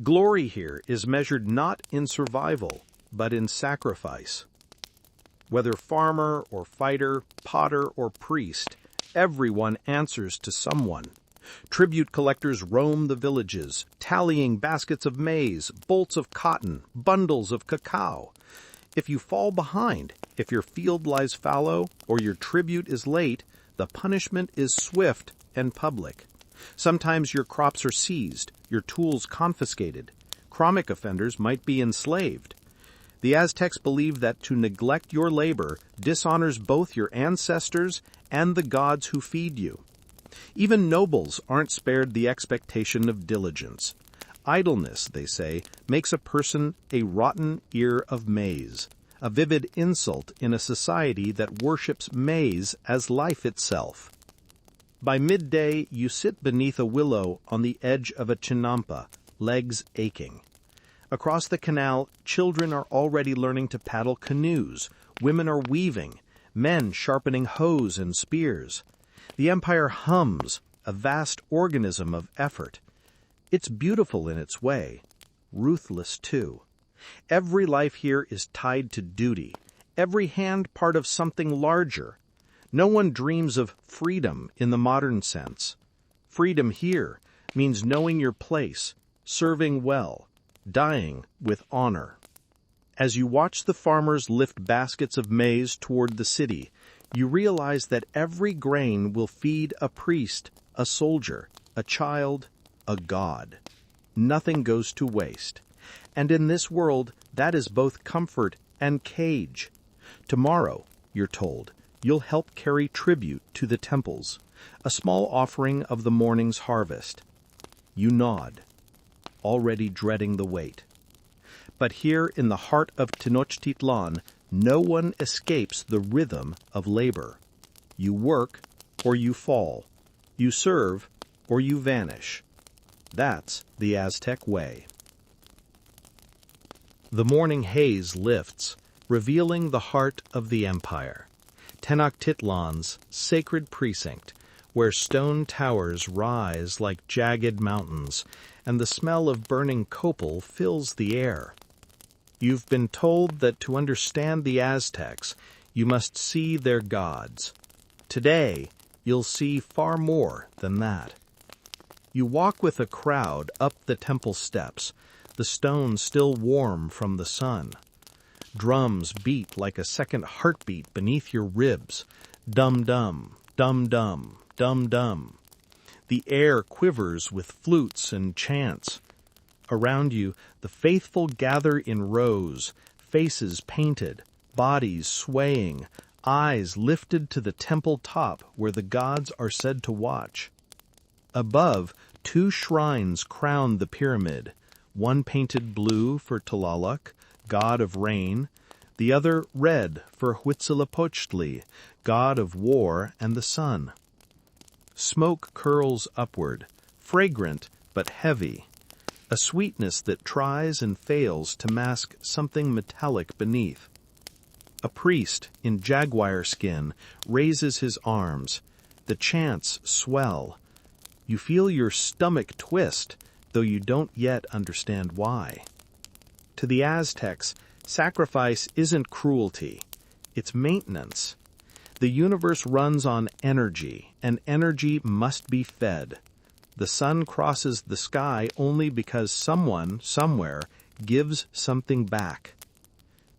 Glory here is measured not in survival, but in sacrifice. Whether farmer or fighter, potter or priest, everyone answers to someone. Tribute collectors roam the villages, tallying baskets of maize, bolts of cotton, bundles of cacao. If you fall behind, if your field lies fallow, or your tribute is late, the punishment is swift and public. Sometimes your crops are seized, your tools confiscated. Chronic offenders might be enslaved. The Aztecs believe that to neglect your labor dishonors both your ancestors and the gods who feed you. Even nobles aren't spared the expectation of diligence. Idleness, they say, makes a person a rotten ear of maize, a vivid insult in a society that worships maize as life itself. By midday, you sit beneath a willow on the edge of a chinampa, legs aching. Across the canal, children are already learning to paddle canoes, women are weaving, men sharpening hoes and spears. The empire hums, a vast organism of effort. It's beautiful in its way, ruthless too. Every life here is tied to duty, every hand part of something larger. No one dreams of freedom in the modern sense. Freedom here means knowing your place, serving well, dying with honor. As you watch the farmers lift baskets of maize toward the city, you realize that every grain will feed a priest, a soldier, a child, a god. Nothing goes to waste. And in this world, that is both comfort and cage. Tomorrow, you're told, you'll help carry tribute to the temples, a small offering of the morning's harvest. You nod, already dreading the wait. But here in the heart of Tenochtitlán, no one escapes the rhythm of labor. You work or you fall. You serve or you vanish. That's the Aztec way. The morning haze lifts, revealing the heart of the empire, Tenochtitlán's sacred precinct, where stone towers rise like jagged mountains, and the smell of burning copal fills the air. You've been told that to understand the Aztecs, you must see their gods. Today, you'll see far more than that. You walk with a crowd up the temple steps, the stones still warm from the sun. Drums beat like a second heartbeat beneath your ribs. Dum-dum, dum-dum, dum-dum. The air quivers with flutes and chants. Around you, the faithful gather in rows, faces painted, bodies swaying, eyes lifted to the temple top where the gods are said to watch. Above, 2 shrines crown the pyramid, one painted blue for Tlaloc, god of rain, the other red for Huitzilopochtli, god of war and the sun. Smoke curls upward, fragrant but heavy, a sweetness that tries and fails to mask something metallic beneath. A priest in jaguar skin raises his arms. The chants swell. You feel your stomach twist, though you don't yet understand why. To the Aztecs, sacrifice isn't cruelty. It's maintenance. The universe runs on energy, and energy must be fed. The sun crosses the sky only because someone, somewhere, gives something back.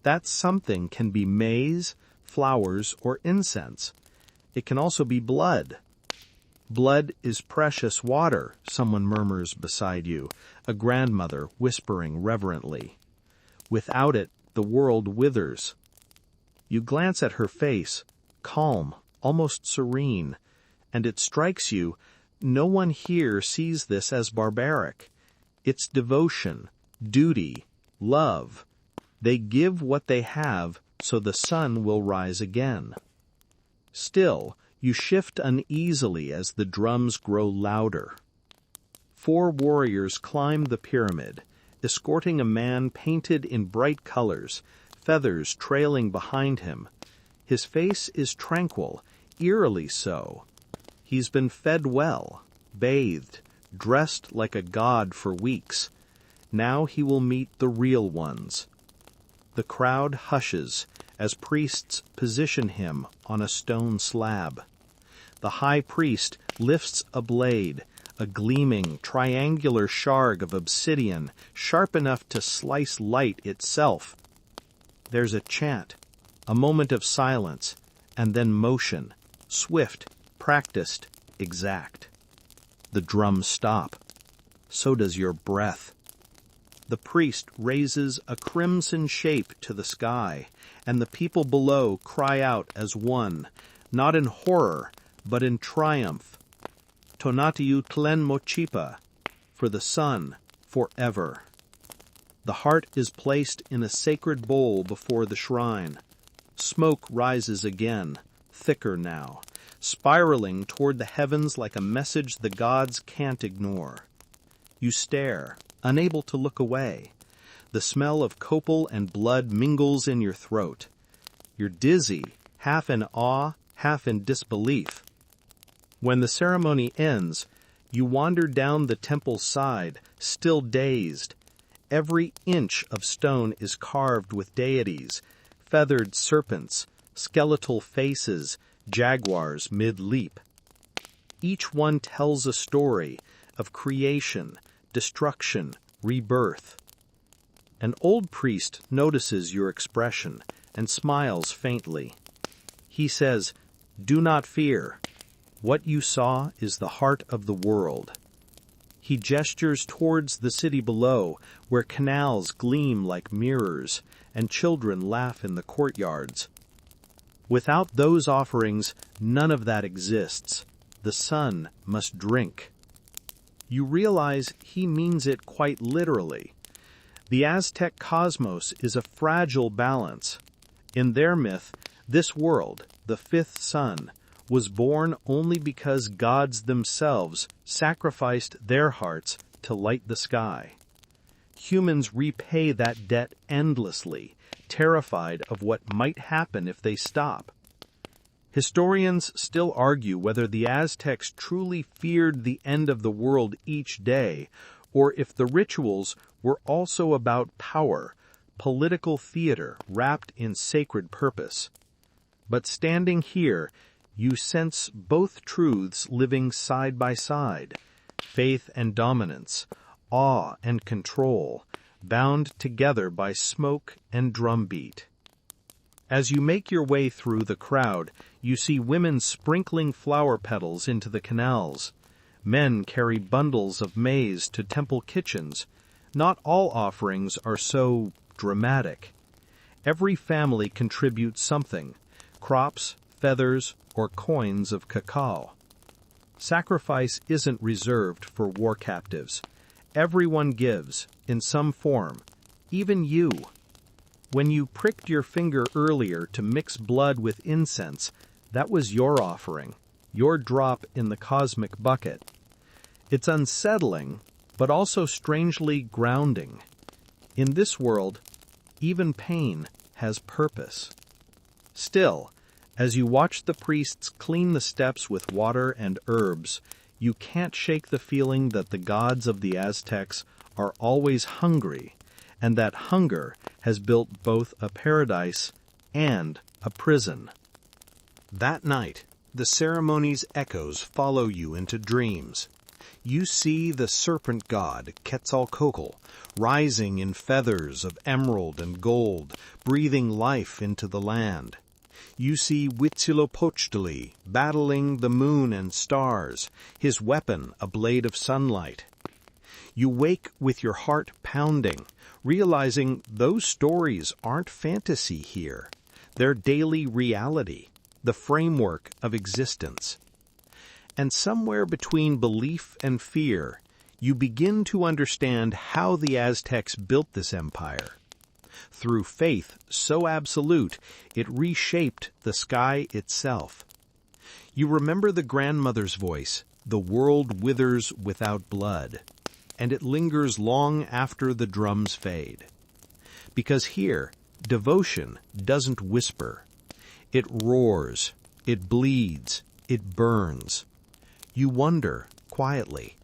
That something can be maize, flowers, or incense. It can also be blood. Blood is precious water, someone murmurs beside you, a grandmother whispering reverently. Without it, the world withers. You glance at her face, calm, almost serene, and it strikes you, no one here sees this as barbaric. It's devotion, duty, love. They give what they have so the sun will rise again. Still, you shift uneasily as the drums grow louder. 4 warriors climb the pyramid, escorting a man painted in bright colors, feathers trailing behind him. His face is tranquil, eerily so. He's been fed well, bathed, dressed like a god for weeks. Now he will meet the real ones. The crowd hushes as priests position him on a stone slab. The high priest lifts a blade, a gleaming, triangular shard of obsidian, sharp enough to slice light itself. There's a chant, a moment of silence, and then motion, swift, practiced, exact. The drums stop. So does your breath. The priest raises a crimson shape to the sky, and the people below cry out as one, not in horror, but in triumph. Tenochtitlán Mochipa, for the sun, forever. The heart is placed in a sacred bowl before the shrine. Smoke rises again, thicker now, spiraling toward the heavens like a message the gods can't ignore. You stare, unable to look away. The smell of copal and blood mingles in your throat. You're dizzy, half in awe, half in disbelief. When the ceremony ends, you wander down the temple's side, still dazed. Every inch of stone is carved with deities, feathered serpents, skeletal faces, jaguars mid-leap. Each one tells a story of creation, destruction, rebirth. An old priest notices your expression and smiles faintly. He says, "Do not fear. What you saw is the heart of the world." He gestures towards the city below, where canals gleam like mirrors, and children laugh in the courtyards. Without those offerings, none of that exists. The sun must drink. You realize he means it quite literally. The Aztec cosmos is a fragile balance. In their myth, this world, the fifth sun, was born only because gods themselves sacrificed their hearts to light the sky. Humans repay that debt endlessly, terrified of what might happen if they stop. Historians still argue whether the Aztecs truly feared the end of the world each day, or if the rituals were also about power, political theater wrapped in sacred purpose. But standing here, you sense both truths living side by side, faith and dominance, awe and control, bound together by smoke and drumbeat. As you make your way through the crowd, you see women sprinkling flower petals into the canals. Men carry bundles of maize to temple kitchens. Not all offerings are so dramatic. Every family contributes something: crops, feathers, or coins of cacao. Sacrifice isn't reserved for war captives. Everyone gives, in some form, even you. When you pricked your finger earlier to mix blood with incense, that was your offering, your drop in the cosmic bucket. It's unsettling, but also strangely grounding. In this world, even pain has purpose. Still, as you watch the priests clean the steps with water and herbs, you can't shake the feeling that the gods of the Aztecs are always hungry, and that hunger has built both a paradise and a prison. That night, the ceremony's echoes follow you into dreams. You see the serpent god Quetzalcoatl rising in feathers of emerald and gold, breathing life into the land. You see Huitzilopochtli battling the moon and stars, his weapon a blade of sunlight. You wake with your heart pounding, realizing those stories aren't fantasy here. They're daily reality, the framework of existence. And somewhere between belief and fear, you begin to understand how the Aztecs built this empire. Through faith so absolute, it reshaped the sky itself. You remember the grandmother's voice, "The world withers without blood," and it lingers long after the drums fade. Because here, devotion doesn't whisper. It roars, it bleeds, it burns. You wonder, quietly,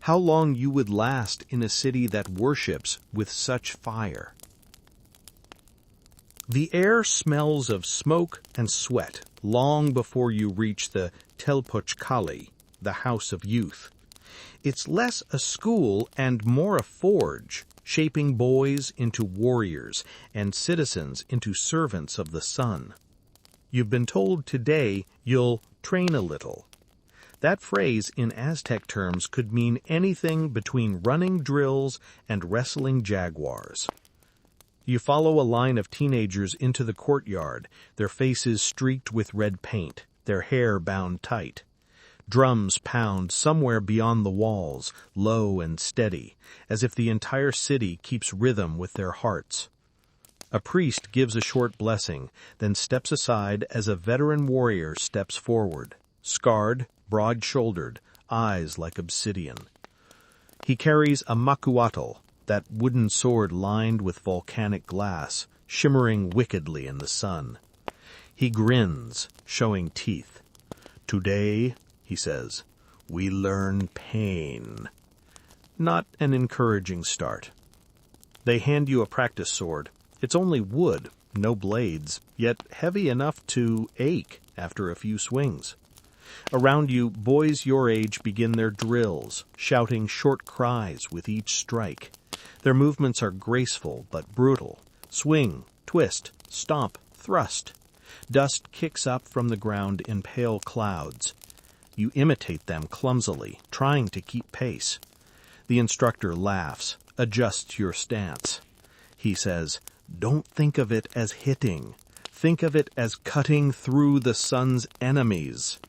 how long you would last in a city that worships with such fire. The air smells of smoke and sweat long before you reach the Telpochcali, the House of Youth. It's less a school and more a forge, shaping boys into warriors and citizens into servants of the sun. You've been told today you'll train a little. That phrase in Aztec terms could mean anything between running drills and wrestling jaguars. You follow a line of teenagers into the courtyard, their faces streaked with red paint, their hair bound tight. Drums pound somewhere beyond the walls, low and steady, as if the entire city keeps rhythm with their hearts. A priest gives a short blessing, then steps aside as a veteran warrior steps forward, scarred, broad-shouldered, eyes like obsidian. He carries a macuatl, that wooden sword lined with volcanic glass, shimmering wickedly in the sun. He grins, showing teeth. "Today," he says, "we learn pain." Not an encouraging start. They hand you a practice sword. It's only wood, no blades, yet heavy enough to ache after a few swings. Around you, boys your age begin their drills, shouting short cries with each strike. Their movements are graceful but brutal. Swing, twist, stomp, thrust. Dust kicks up from the ground in pale clouds. You imitate them clumsily, trying to keep pace. The instructor laughs, adjusts your stance. He says, "Don't think of it as hitting. Think of it as cutting through the sun's enemies."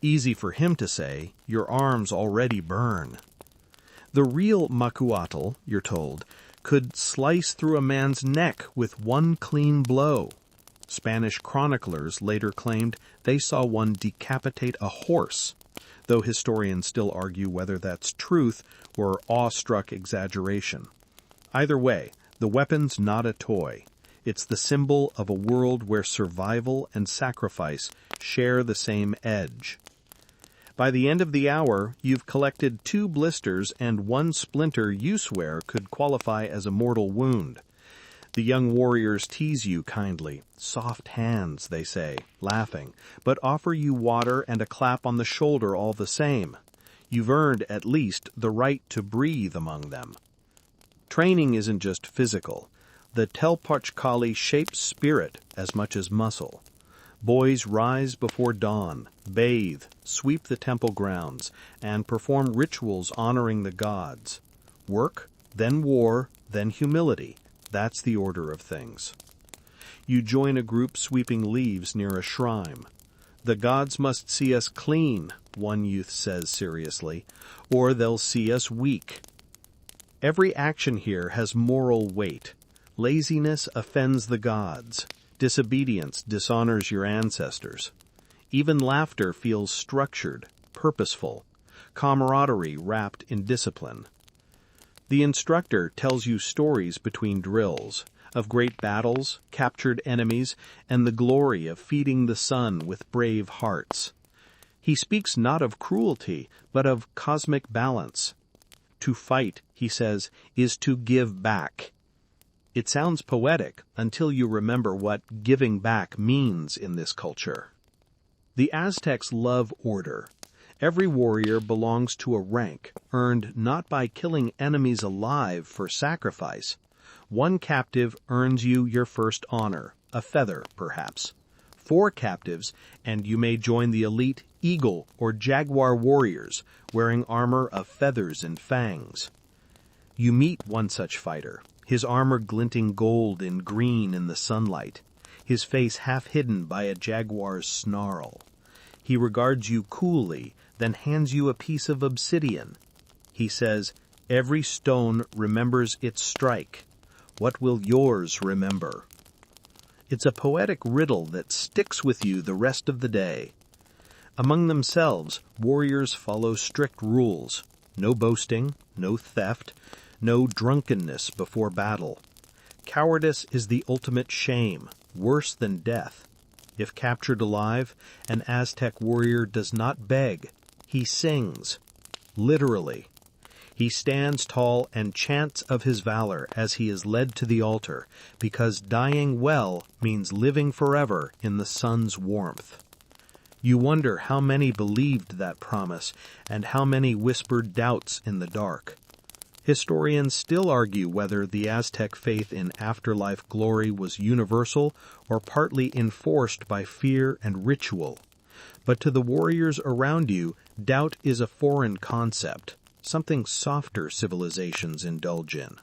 Easy for him to say, your arms already burn. The real macuatl, you're told, could slice through a man's neck with one clean blow. Spanish chroniclers later claimed they saw one decapitate a horse, though historians still argue whether that's truth or awestruck exaggeration. Either way, the weapon's not a toy. It's the symbol of a world where survival and sacrifice share the same edge. By the end of the hour, you've collected 2 blisters and 1 splinter you swear could qualify as a mortal wound. The young warriors tease you kindly. "Soft hands," they say, laughing, but offer you water and a clap on the shoulder all the same. You've earned, at least, the right to breathe among them. Training isn't just physical. The Telpachkali shapes spirit as much as muscle. Boys rise before dawn, bathe, sweep the temple grounds, and perform rituals honoring the gods. Work, then war, then humility. That's the order of things. You join a group sweeping leaves near a shrine. The gods must see us clean, one youth says seriously, or they'll see us weak. Every action here has moral weight. Laziness offends the gods. Disobedience dishonors your ancestors. Even laughter feels structured, purposeful, camaraderie wrapped in discipline. The instructor tells you stories between drills, of great battles, captured enemies, and the glory of feeding the sun with brave hearts. He speaks not of cruelty, but of cosmic balance. To fight, he says, is to give back. It sounds poetic until you remember what giving back means in this culture. The Aztecs love order. Every warrior belongs to a rank earned not by killing enemies alive for sacrifice. One captive earns you your first honor, a feather, perhaps. 4 captives, and you may join the elite eagle or jaguar warriors, wearing armor of feathers and fangs. You meet one such fighter, his armor glinting gold and green in the sunlight, his face half hidden by a jaguar's snarl. He regards you coolly, then hands you a piece of obsidian. He says, "Every stone remembers its strike. What will yours remember?" It's a poetic riddle that sticks with you the rest of the day. Among themselves, warriors follow strict rules. No boasting, no theft, no drunkenness before battle. Cowardice is the ultimate shame, worse than death. If captured alive, an Aztec warrior does not beg. He sings. Literally. He stands tall and chants of his valor as he is led to the altar, because dying well means living forever in the sun's warmth. You wonder how many believed that promise and how many whispered doubts in the dark. Historians still argue whether the Aztec faith in afterlife glory was universal or partly enforced by fear and ritual. But to the warriors around you, doubt is a foreign concept, something softer civilizations indulge in.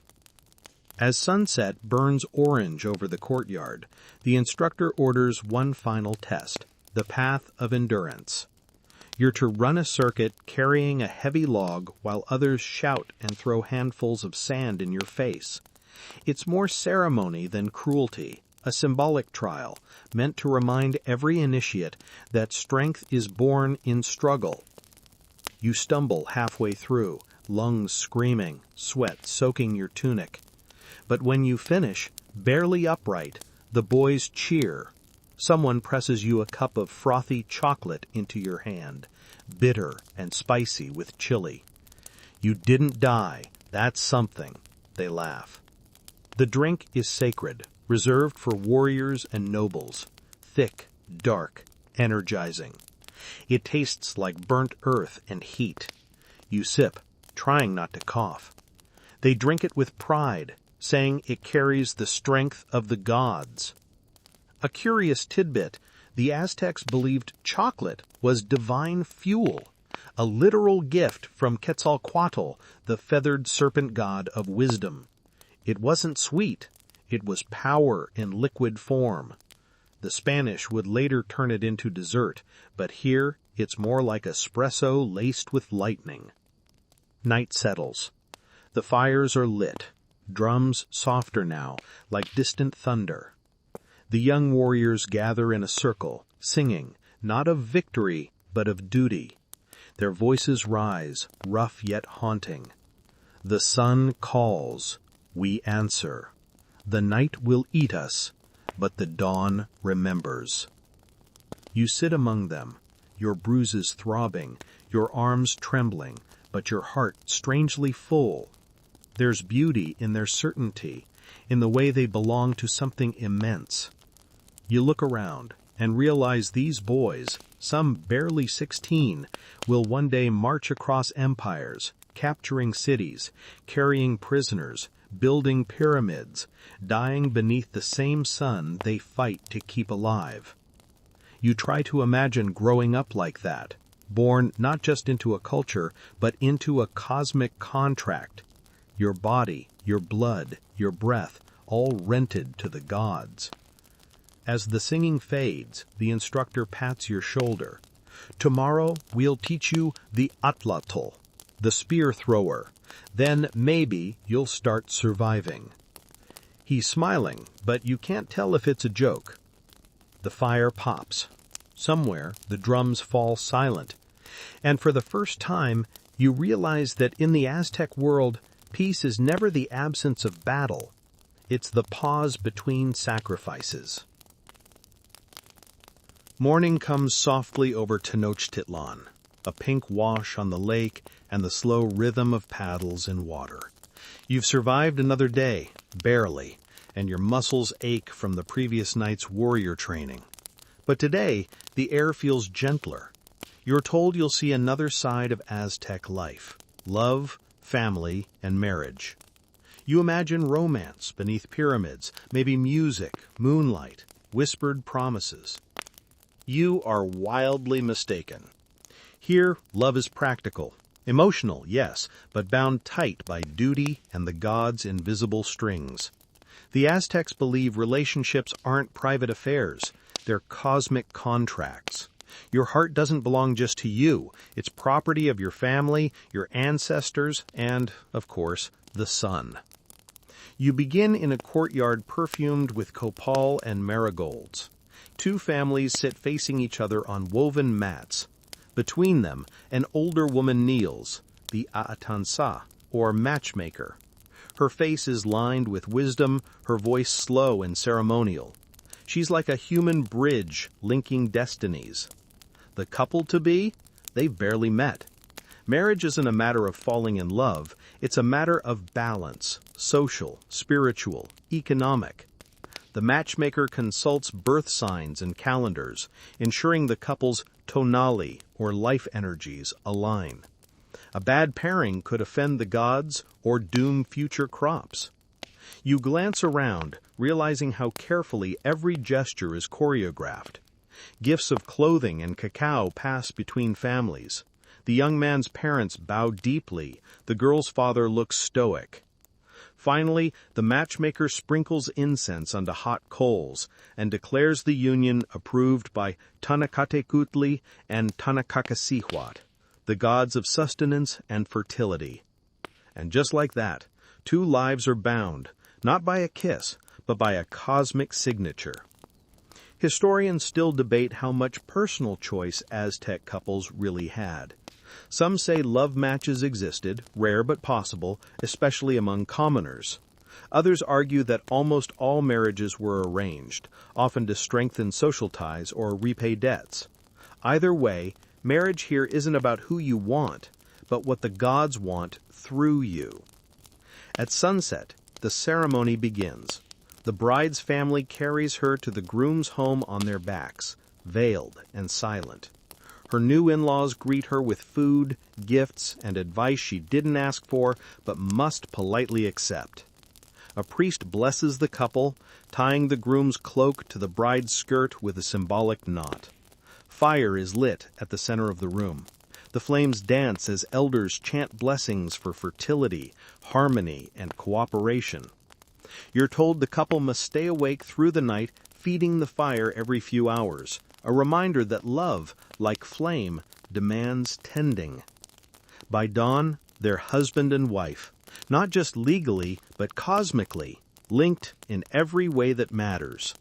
As sunset burns orange over the courtyard, the instructor orders one final test, the path of endurance. You're to run a circuit carrying a heavy log while others shout and throw handfuls of sand in your face. It's more ceremony than cruelty, a symbolic trial meant to remind every initiate that strength is born in struggle. You stumble halfway through, lungs screaming, sweat soaking your tunic. But when you finish, barely upright, the boys cheer. Someone presses you a cup of frothy chocolate into your hand, bitter and spicy with chili. You didn't die, that's something, they laugh. The drink is sacred, reserved for warriors and nobles, thick, dark, energizing. It tastes like burnt earth and heat. You sip, trying not to cough. They drink it with pride, saying it carries the strength of the gods. A curious tidbit, the Aztecs believed chocolate was divine fuel, a literal gift from Quetzalcoatl, the feathered serpent god of wisdom. It wasn't sweet, it was power in liquid form. The Spanish would later turn it into dessert, but here it's more like espresso laced with lightning. Night settles. The fires are lit, drums softer now, like distant thunder. The young warriors gather in a circle, singing, not of victory, but of duty. Their voices rise, rough yet haunting. The sun calls, we answer. The night will eat us, but the dawn remembers. You sit among them, your bruises throbbing, your arms trembling, but your heart strangely full. There's beauty in their certainty, in the way they belong to something immense. You look around and realize these boys, some barely 16, will one day march across empires, capturing cities, carrying prisoners, building pyramids, dying beneath the same sun they fight to keep alive. You try to imagine growing up like that, born not just into a culture, but into a cosmic contract. Your body, your blood, your breath, all rented to the gods. As the singing fades, the instructor pats your shoulder. Tomorrow we'll teach you the atlatl, the spear thrower. Then maybe you'll start surviving. He's smiling, but you can't tell if it's a joke. The fire pops. Somewhere, the drums fall silent. And for the first time, you realize that in the Aztec world, peace is never the absence of battle. It's the pause between sacrifices. Morning comes softly over Tenochtitlán, a pink wash on the lake and the slow rhythm of paddles in water. You've survived another day, barely, and your muscles ache from the previous night's warrior training. But today, the air feels gentler. You're told you'll see another side of Aztec life: love, family, and marriage. You imagine romance beneath pyramids, maybe music, moonlight, whispered promises. You are wildly mistaken. Here, love is practical. Emotional, yes, but bound tight by duty and the gods' invisible strings. The Aztecs believe relationships aren't private affairs. They're cosmic contracts. Your heart doesn't belong just to you. It's property of your family, your ancestors, and, of course, the sun. You begin in a courtyard perfumed with copal and marigolds. Two families sit facing each other on woven mats. Between them, an older woman kneels, the Aatansa, or matchmaker. Her face is lined with wisdom, her voice slow and ceremonial. She's like a human bridge linking destinies. The couple-to-be? They've barely met. Marriage isn't a matter of falling in love, it's a matter of balance, social, spiritual, economic. The matchmaker consults birth signs and calendars, ensuring the couple's tonali, or life energies, align. A bad pairing could offend the gods or doom future crops. You glance around, realizing how carefully every gesture is choreographed. Gifts of clothing and cacao pass between families. The young man's parents bow deeply. The girl's father looks stoic. Finally, the matchmaker sprinkles incense onto hot coals and declares the union approved by Tenochtitlán and Tenochtitlan, the gods of sustenance and fertility. And just like that, two lives are bound, not by a kiss, but by a cosmic signature. Historians still debate how much personal choice Aztec couples really had. Some say love matches existed, rare but possible, especially among commoners. Others argue that almost all marriages were arranged, often to strengthen social ties or repay debts. Either way, marriage here isn't about who you want, but what the gods want through you. At sunset, the ceremony begins. The bride's family carries her to the groom's home on their backs, veiled and silent. Her new in-laws greet her with food, gifts, and advice she didn't ask for, but must politely accept. A priest blesses the couple, tying the groom's cloak to the bride's skirt with a symbolic knot. Fire is lit at the center of the room. The flames dance as elders chant blessings for fertility, harmony, and cooperation. You're told the couple must stay awake through the night, feeding the fire every few hours, a reminder that love, like flame, demands tending. By dawn, they're husband and wife, not just legally, but cosmically, linked in every way that matters.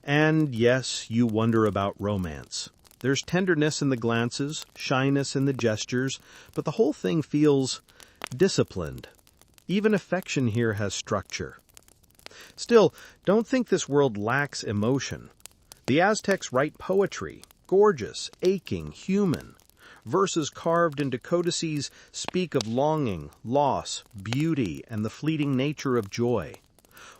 And yes, you wonder about romance. There's tenderness in the glances, shyness in the gestures, but the whole thing feels disciplined. Even affection here has structure. Still, don't think this world lacks emotion. The Aztecs write poetry, gorgeous, aching, human. Verses carved into codices speak of longing, loss, beauty, and the fleeting nature of joy.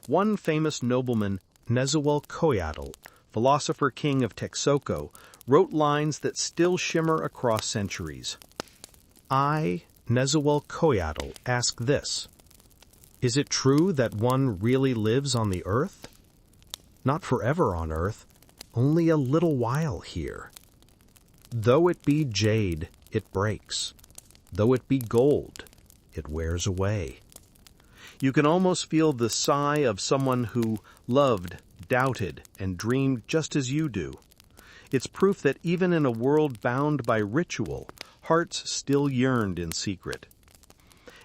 One famous nobleman, Nezahualcóyotl, philosopher king of Texcoco, wrote lines that still shimmer across centuries. I, Nezahualcóyotl, ask this: Is it true that one really lives on the earth? Not forever on earth, only a little while here. Though it be jade, it breaks. Though it be gold, it wears away. You can almost feel the sigh of someone who loved, doubted, and dreamed just as you do. It's proof that even in a world bound by ritual, hearts still yearned in secret.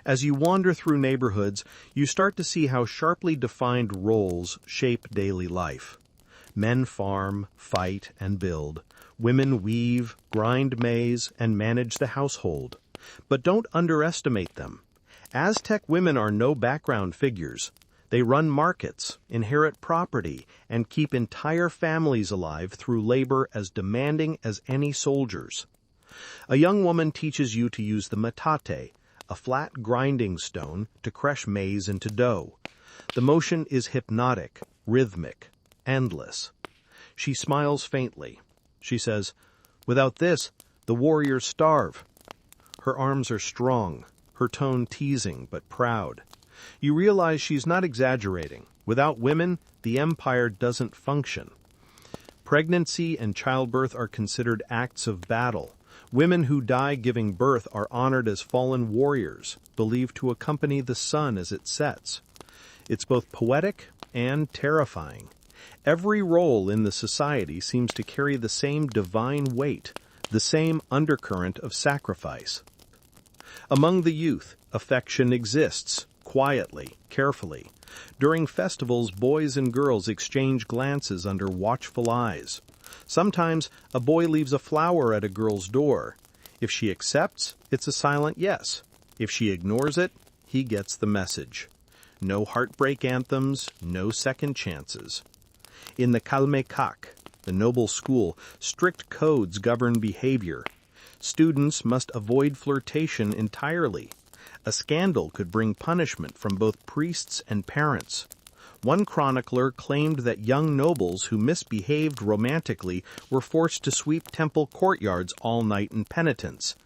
As you wander through neighborhoods, you start to see how sharply defined roles shape daily life. Men farm, fight, and build. Women weave, grind maize, and manage the household. But don't underestimate them. Aztec women are no background figures. They run markets, inherit property, and keep entire families alive through labor as demanding as any soldiers. A young woman teaches you to use the metate, a flat grinding stone, to crush maize into dough. The motion is hypnotic, rhythmic, endless. She smiles faintly. She says, "Without this, the warriors starve." Her arms are strong, her tone teasing but proud. You realize she's not exaggerating. Without women, the empire doesn't function. Pregnancy and childbirth are considered acts of battle. Women who die giving birth are honored as fallen warriors, believed to accompany the sun as it sets. It's both poetic and terrifying. Every role in the society seems to carry the same divine weight, the same undercurrent of sacrifice. Among the youth, affection exists, quietly, carefully. During festivals, boys and girls exchange glances under watchful eyes. Sometimes a boy leaves a flower at a girl's door. If she accepts, it's a silent yes. If she ignores it, he gets the message. No heartbreak anthems, no second chances. In the Kalmekak, the noble school, strict codes govern behavior. Students must avoid flirtation entirely. A scandal could bring punishment from both priests and parents. One chronicler claimed that young nobles who misbehaved romantically were forced to sweep temple courtyards all night in penitence.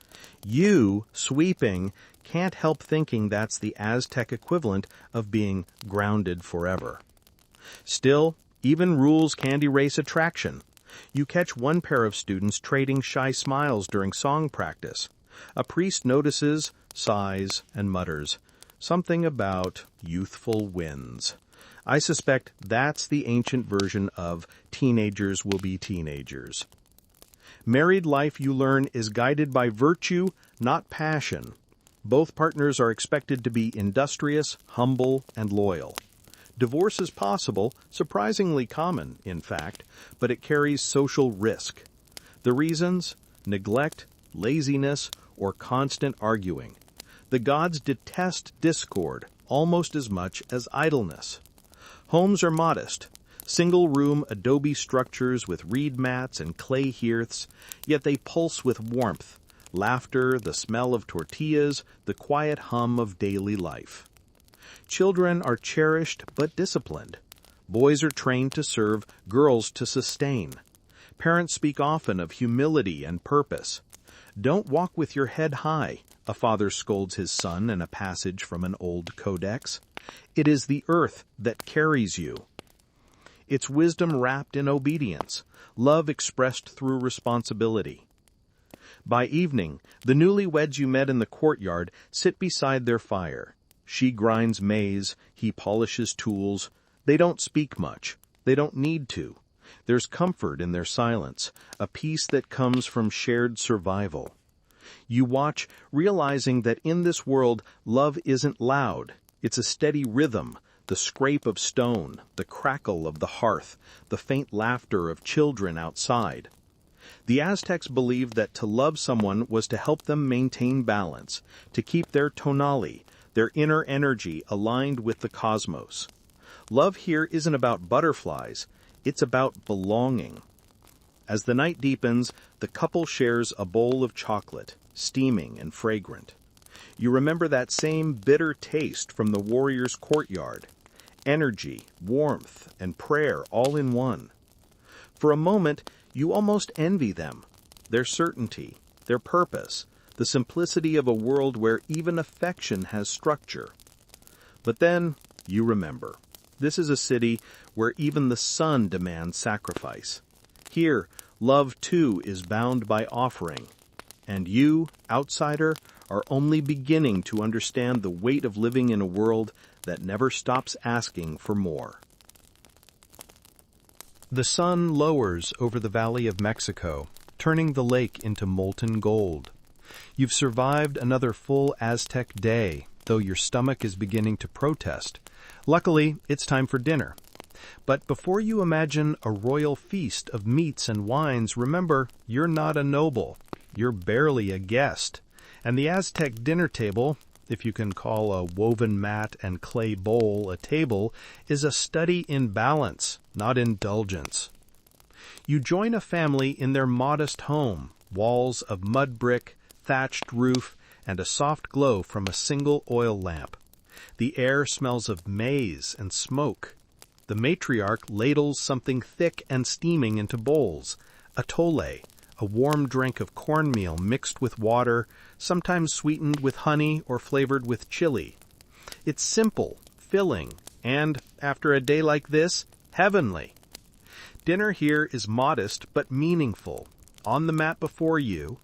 You, sweeping, can't help thinking that's the Aztec equivalent of being grounded forever. Still, even rules can't erase attraction. You catch one pair of students trading shy smiles during song practice. A priest notices, sighs, and mutters, something about youthful winds. I suspect that's the ancient version of teenagers will be teenagers. Married life, you learn, is guided by virtue, not passion. Both partners are expected to be industrious, humble, and loyal. Divorce is possible, surprisingly common, in fact, but it carries social risk. The reasons? Neglect, laziness, or constant arguing. The gods detest discord almost as much as idleness. Homes are modest, single-room adobe structures with reed mats and clay hearths, yet they pulse with warmth, laughter, the smell of tortillas, the quiet hum of daily life. Children are cherished but disciplined. Boys are trained to serve, girls to sustain. Parents speak often of humility and purpose. "Don't walk with your head high," a father scolds his son in a passage from an old codex. "It is the earth that carries you." It's wisdom wrapped in obedience, love expressed through responsibility. By evening, the newlyweds you met in the courtyard sit beside their fire. She grinds maize, he polishes tools. They don't speak much. They don't need to. There's comfort in their silence, a peace that comes from shared survival. You watch, realizing that in this world, love isn't loud. It's a steady rhythm, the scrape of stone, the crackle of the hearth, the faint laughter of children outside. The Aztecs believed that to love someone was to help them maintain balance, to keep their tonali, their inner energy, aligned with the cosmos. Love here isn't about butterflies, it's about belonging. As the night deepens, the couple shares a bowl of chocolate, steaming and fragrant. You remember that same bitter taste from the warrior's courtyard. Energy, warmth, and prayer all in one. For a moment, you almost envy them. Their certainty, their purpose, the simplicity of a world where even affection has structure. But then you remember. This is a city where even the sun demands sacrifice. Here, love too is bound by offering. And you, outsider, are only beginning to understand the weight of living in a world that never stops asking for more. The sun lowers over the Valley of Mexico, turning the lake into molten gold. You've survived another full Aztec day, though your stomach is beginning to protest. Luckily, it's time for dinner. But before you imagine a royal feast of meats and wines, remember, you're not a noble. You're barely a guest. And the Aztec dinner table, if you can call a woven mat and clay bowl a table, is a study in balance, not indulgence. You join a family in their modest home, walls of mud brick, thatched roof, and a soft glow from a single oil lamp. The air smells of maize and smoke. The matriarch ladles something thick and steaming into bowls, atole, a warm drink of cornmeal mixed with water, sometimes sweetened with honey or flavored with chili. It's simple, filling, and, after a day like this, heavenly. Dinner here is modest but meaningful. On the mat before you,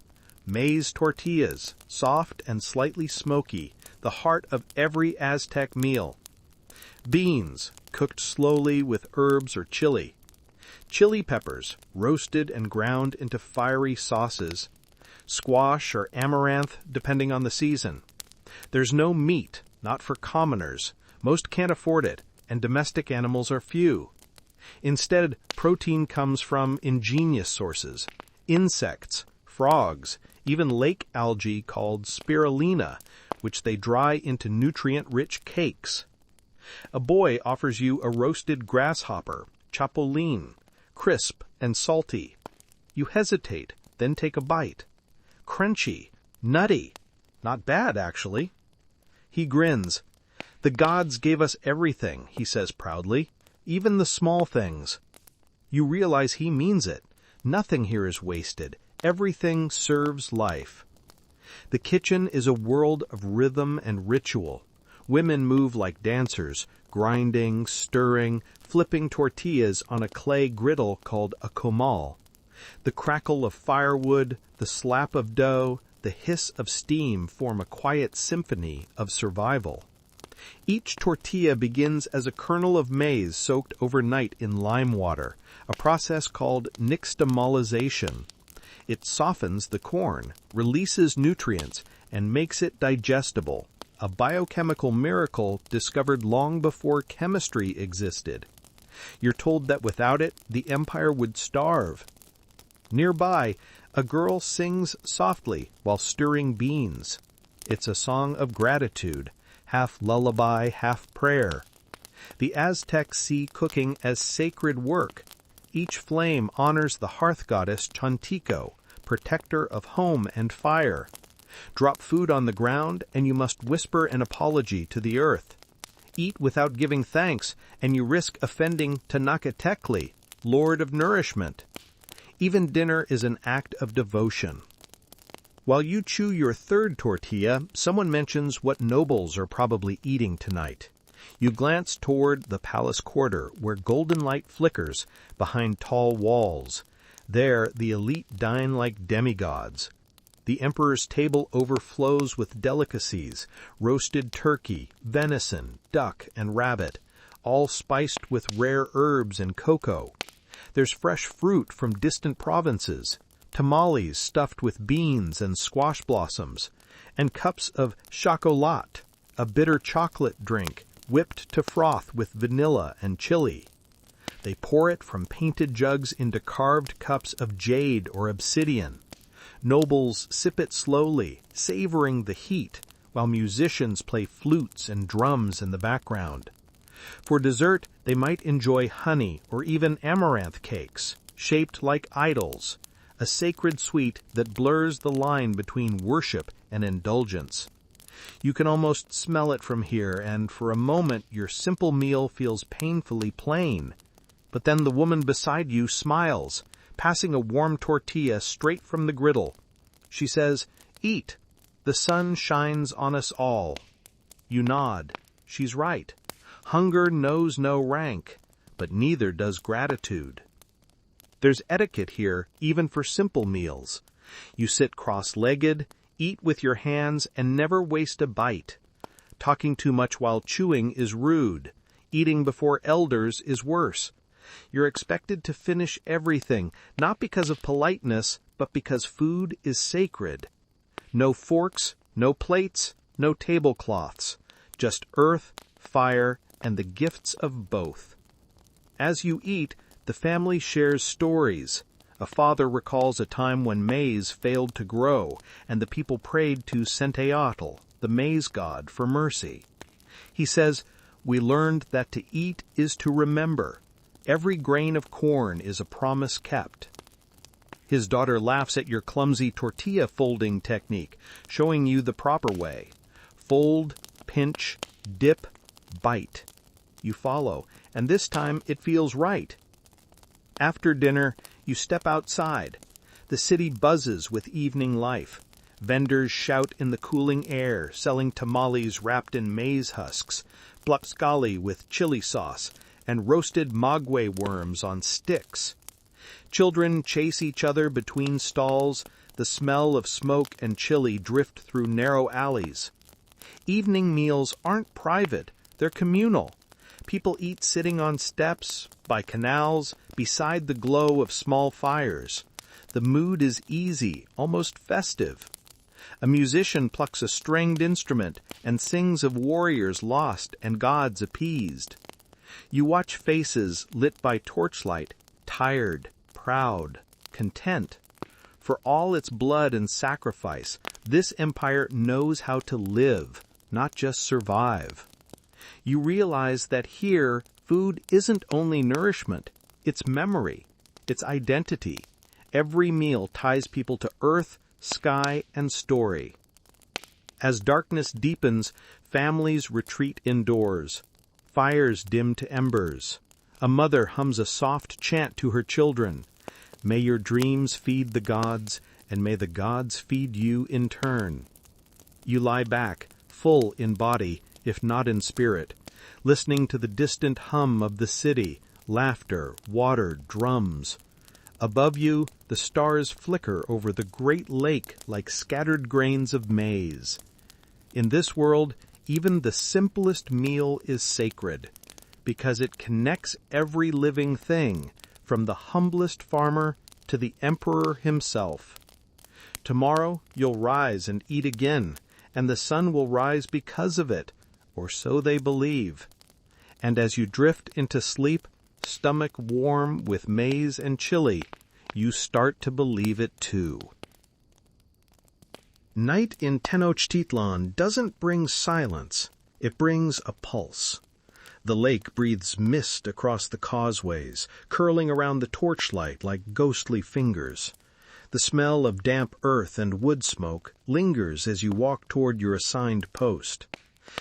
maize tortillas, soft and slightly smoky, the heart of every Aztec meal. Beans, cooked slowly with herbs or chili. Chili peppers, roasted and ground into fiery sauces. Squash or amaranth, depending on the season. There's no meat, not for commoners. Most can't afford it, and domestic animals are few. Instead, protein comes from ingenious sources. Insects, frogs, even lake algae called spirulina, which they dry into nutrient-rich cakes. A boy offers you a roasted grasshopper, chapulín, crisp and salty. You hesitate, then take a bite. Crunchy, nutty. Not bad, actually. He grins. The gods gave us everything, he says proudly, even the small things. You realize he means it. Nothing here is wasted. Everything serves life. The kitchen is a world of rhythm and ritual. Women move like dancers, grinding, stirring, flipping tortillas on a clay griddle called a comal. The crackle of firewood, the slap of dough, the hiss of steam form a quiet symphony of survival. Each tortilla begins as a kernel of maize soaked overnight in lime water, a process called nixtamalization. It softens the corn, releases nutrients, and makes it digestible, a biochemical miracle discovered long before chemistry existed. You're told that without it, the empire would starve. Nearby, a girl sings softly while stirring beans. It's a song of gratitude, half lullaby, half prayer. The Aztecs see cooking as sacred work. Each flame honors the hearth goddess Chantico, protector of home and fire. Drop food on the ground, and you must whisper an apology to the earth. Eat without giving thanks, and you risk offending Tenochtitlán, Lord of Nourishment. Even dinner is an act of devotion. While you chew your third tortilla, someone mentions what nobles are probably eating tonight. You glance toward the palace quarter, where golden light flickers behind tall walls. There, the elite dine like demigods. The emperor's table overflows with delicacies, roasted turkey, venison, duck, and rabbit, all spiced with rare herbs and cocoa. There's fresh fruit from distant provinces, tamales stuffed with beans and squash blossoms, and cups of chocolat, a bitter chocolate drink whipped to froth with vanilla and chili. They pour it from painted jugs into carved cups of jade or obsidian. Nobles sip it slowly, savoring the heat, while musicians play flutes and drums in the background. For dessert, they might enjoy honey or even amaranth cakes, shaped like idols, a sacred sweet that blurs the line between worship and indulgence. You can almost smell it from here, and for a moment your simple meal feels painfully plain. But then the woman beside you smiles, passing a warm tortilla straight from the griddle. She says, "Eat. The sun shines on us all." You nod. She's right. Hunger knows no rank, but neither does gratitude. There's etiquette here, even for simple meals. You sit cross-legged, eat with your hands, and never waste a bite. Talking too much while chewing is rude. Eating before elders is worse. You're expected to finish everything, not because of politeness, but because food is sacred. No forks, no plates, no tablecloths. Just earth, fire, and the gifts of both. As you eat, the family shares stories. A father recalls a time when maize failed to grow, and the people prayed to Tenochtitlán, the maize god, for mercy. He says, "We learned that to eat is to remember. Every grain of corn is a promise kept." His daughter laughs at your clumsy tortilla folding technique, showing you the proper way. Fold, pinch, dip, bite. You follow, and this time it feels right. After dinner, you step outside. The city buzzes with evening life. Vendors shout in the cooling air, selling tamales wrapped in maize husks, bustling with chili sauce, and roasted maguey worms on sticks. Children chase each other between stalls. The smell of smoke and chili drift through narrow alleys. Evening meals aren't private, they're communal. People eat sitting on steps, by canals, beside the glow of small fires. The mood is easy, almost festive. A musician plucks a stringed instrument and sings of warriors lost and gods appeased. You watch faces lit by torchlight, tired, proud, content. For all its blood and sacrifice, this empire knows how to live, not just survive. You realize that here, food isn't only nourishment, it's memory, it's identity. Every meal ties people to earth, sky, and story. As darkness deepens, families retreat indoors. Fires dim to embers. A mother hums a soft chant to her children. May your dreams feed the gods, and may the gods feed you in turn. You lie back, full in body, if not in spirit, listening to the distant hum of the city, laughter, water, drums. Above you, the stars flicker over the great lake like scattered grains of maize. In this world, even the simplest meal is sacred, because it connects every living thing, from the humblest farmer to the emperor himself. Tomorrow you'll rise and eat again, and the sun will rise because of it, or so they believe. And as you drift into sleep, stomach warm with maize and chili, you start to believe it too. Night in Tenochtitlán doesn't bring silence, it brings a pulse. The lake breathes mist across the causeways, curling around the torchlight like ghostly fingers. The smell of damp earth and wood smoke lingers as you walk toward your assigned post.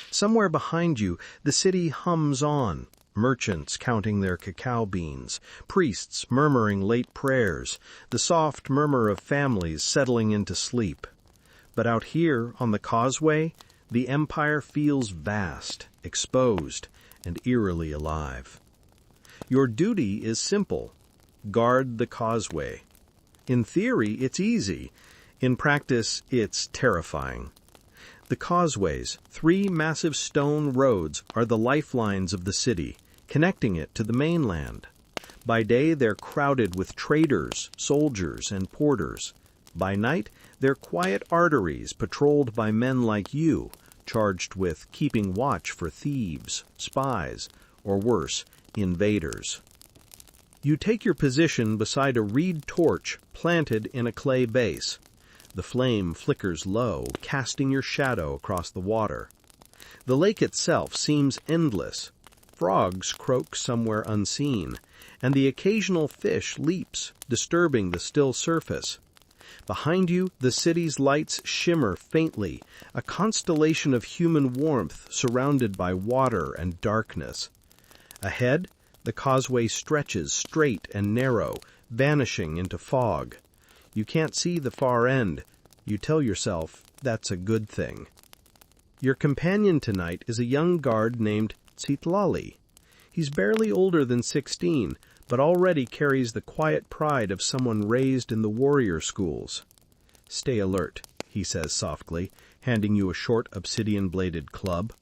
Somewhere behind you, the city hums on, merchants counting their cacao beans, priests murmuring late prayers, the soft murmur of families settling into sleep. But out here, on the causeway, the empire feels vast, exposed, and eerily alive. Your duty is simple. Guard the causeway. In theory, it's easy. In practice, it's terrifying. The causeways, 3 massive stone roads, are the lifelines of the city, connecting it to the mainland. By day, they're crowded with traders, soldiers, and porters. By night, they're quiet arteries patrolled by men like you, charged with keeping watch for thieves, spies, or worse, invaders. You take your position beside a reed torch planted in a clay base. The flame flickers low, casting your shadow across the water. The lake itself seems endless. Frogs croak somewhere unseen, and the occasional fish leaps, disturbing the still surface. Behind you, the city's lights shimmer faintly, a constellation of human warmth surrounded by water and darkness. Ahead, the causeway stretches straight and narrow, vanishing into fog. You can't see the far end. You tell yourself that's a good thing. Your companion tonight is a young guard named Tsitlali. He's barely older than 16, but already carries the quiet pride of someone raised in the warrior schools. Stay alert, he says softly, handing you a short obsidian-bladed club.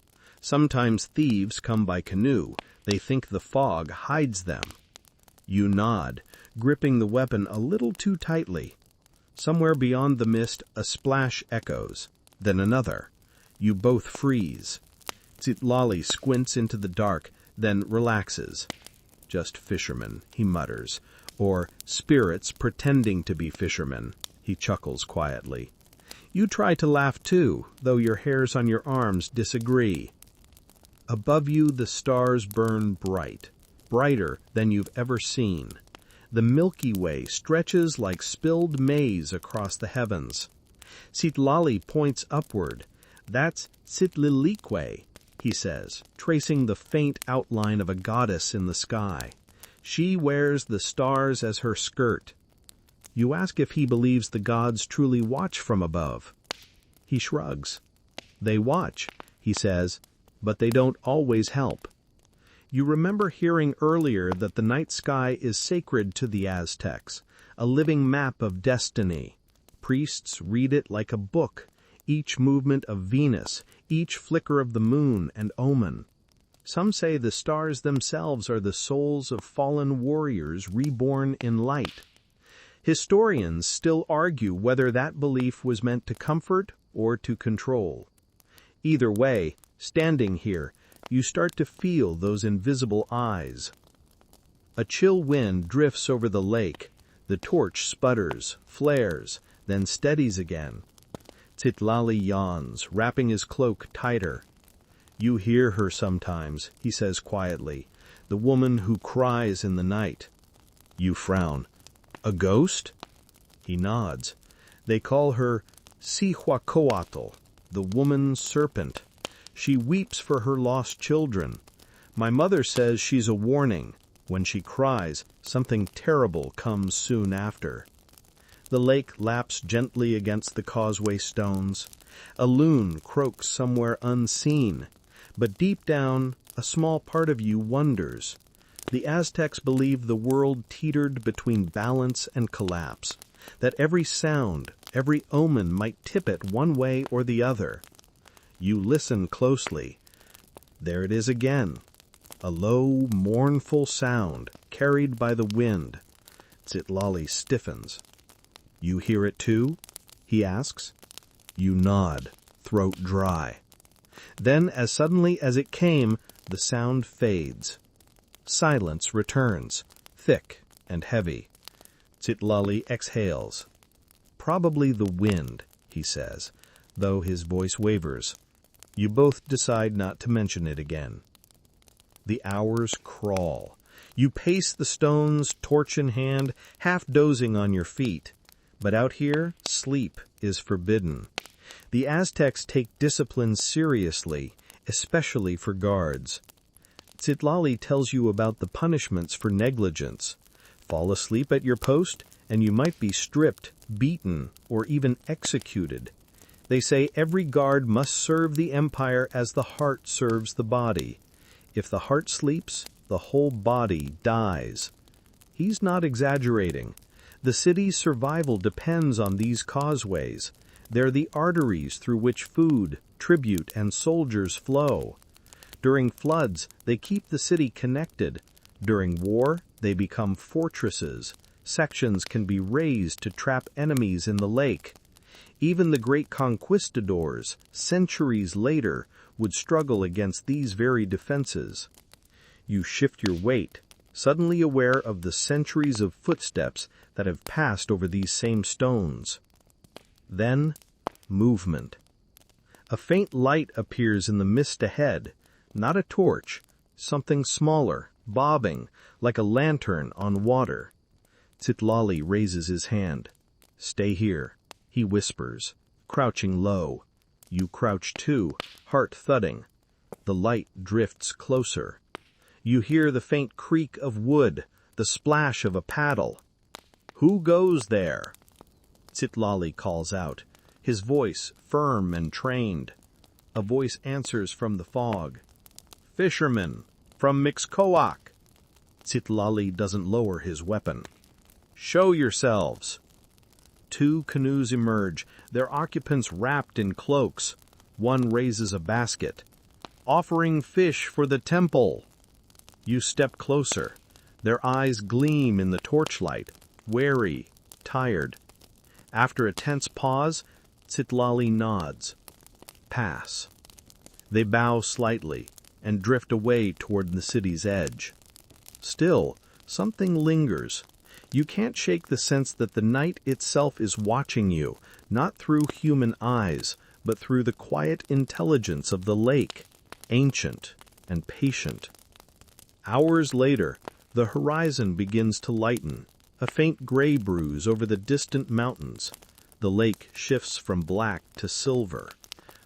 Sometimes thieves come by canoe. They think the fog hides them. You nod, gripping the weapon a little too tightly. Somewhere beyond the mist, a splash echoes, then another. You both freeze. Tsitlali squints into the dark, then relaxes. Just fishermen, he mutters, or spirits pretending to be fishermen, he chuckles quietly. You try to laugh too, though your hairs on your arms disagree. Above you the stars burn bright, brighter than you've ever seen. The Milky Way stretches like spilled maize across the heavens. Tsitlali points upward. That's Tsitlilique, he says, tracing the faint outline of a goddess in the sky. She wears the stars as her skirt. You ask if he believes the gods truly watch from above. He shrugs. They watch, he says, but they don't always help. You remember hearing earlier that the night sky is sacred to the Aztecs, a living map of destiny. Priests read it like a book, each movement of Venus, each flicker of the moon and omen. Some say the stars themselves are the souls of fallen warriors reborn in light. Historians still argue whether that belief was meant to comfort or to control. Either way, standing here, you start to feel those invisible eyes. A chill wind drifts over the lake. The torch sputters, flares, then steadies again. Tsitlali yawns, wrapping his cloak tighter. You hear her sometimes, he says quietly, the woman who cries in the night. You frown. A ghost? He nods. They call her Cihuacoatl, the woman serpent. She weeps for her lost children. My mother says she's a warning. When she cries, something terrible comes soon after. The lake laps gently against the causeway stones. A loon croaks somewhere unseen. But deep down, a small part of you wonders. The Aztecs believed the world teetered between balance and collapse, that every sound, every omen might tip it one way or the other. You listen closely. There it is again, a low, mournful sound carried by the wind. Tsitlali stiffens. You hear it too? He asks. You nod, throat dry. Then, as suddenly as it came, the sound fades. Silence returns, thick and heavy. Tsitlali exhales. Probably the wind, he says, though his voice wavers. You both decide not to mention it again. The hours crawl. You pace the stones, torch in hand, half dozing on your feet. But out here, sleep is forbidden. The Aztecs take discipline seriously, especially for guards. Tsitlali tells you about the punishments for negligence. Fall asleep at your post, and you might be stripped, beaten, or even executed. They say every guard must serve the empire as the heart serves the body. If the heart sleeps, the whole body dies. He's not exaggerating. The city's survival depends on these causeways. They're the arteries through which food, tribute, and soldiers flow. During floods, they keep the city connected. During war, they become fortresses. Sections can be raised to trap enemies in the lake. Even the great conquistadors, centuries later, would struggle against these very defenses. You shift your weight, suddenly aware of the centuries of footsteps that have passed over these same stones. Then, movement. A faint light appears in the mist ahead, not a torch, something smaller, bobbing, like a lantern on water. Tsitlali raises his hand. Stay here, he whispers, crouching low. You crouch too, heart thudding. The light drifts closer. You hear the faint creak of wood, the splash of a paddle. Who goes there? Tsitlali calls out, his voice firm and trained. A voice answers from the fog. "Fisherman, from Mixcoac." Citlali doesn't lower his weapon. "Show yourselves." 2 canoes emerge, their occupants wrapped in cloaks. One raises a basket. "Offering fish for the temple." You step closer. Their eyes gleam in the torchlight, wary, tired. After a tense pause, Citlali nods. "Pass." They bow slightly and drift away toward the city's edge. Still, something lingers. You can't shake the sense that the night itself is watching you, not through human eyes, but through the quiet intelligence of the lake, ancient and patient. Hours later, the horizon begins to lighten, a faint gray bruise over the distant mountains. The lake shifts from black to silver.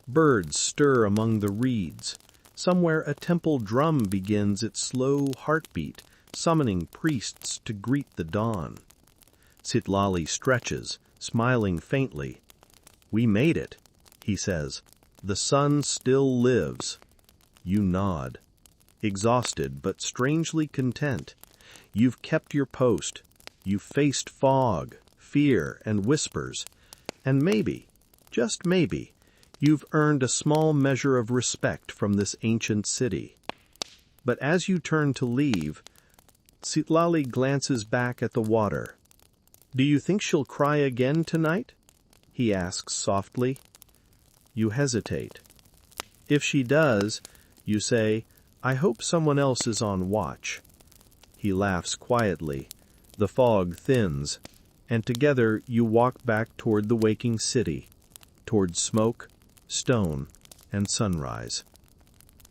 Birds stir among the reeds. Somewhere a temple drum begins its slow heartbeat, summoning priests to greet the dawn. Citlali stretches, smiling faintly. "We made it," he says. "The sun still lives." You nod. Exhausted but strangely content. You've kept your post. You've faced fog, fear, and whispers. And maybe, just maybe, you've earned a small measure of respect from this ancient city. But as you turn to leave, Citlali glances back at the water. "Do you think she'll cry again tonight?" he asks softly. You hesitate. "If she does," you say, "I hope someone else is on watch." He laughs quietly. The fog thins, and together you walk back toward the waking city, toward smoke, stone, and sunrise.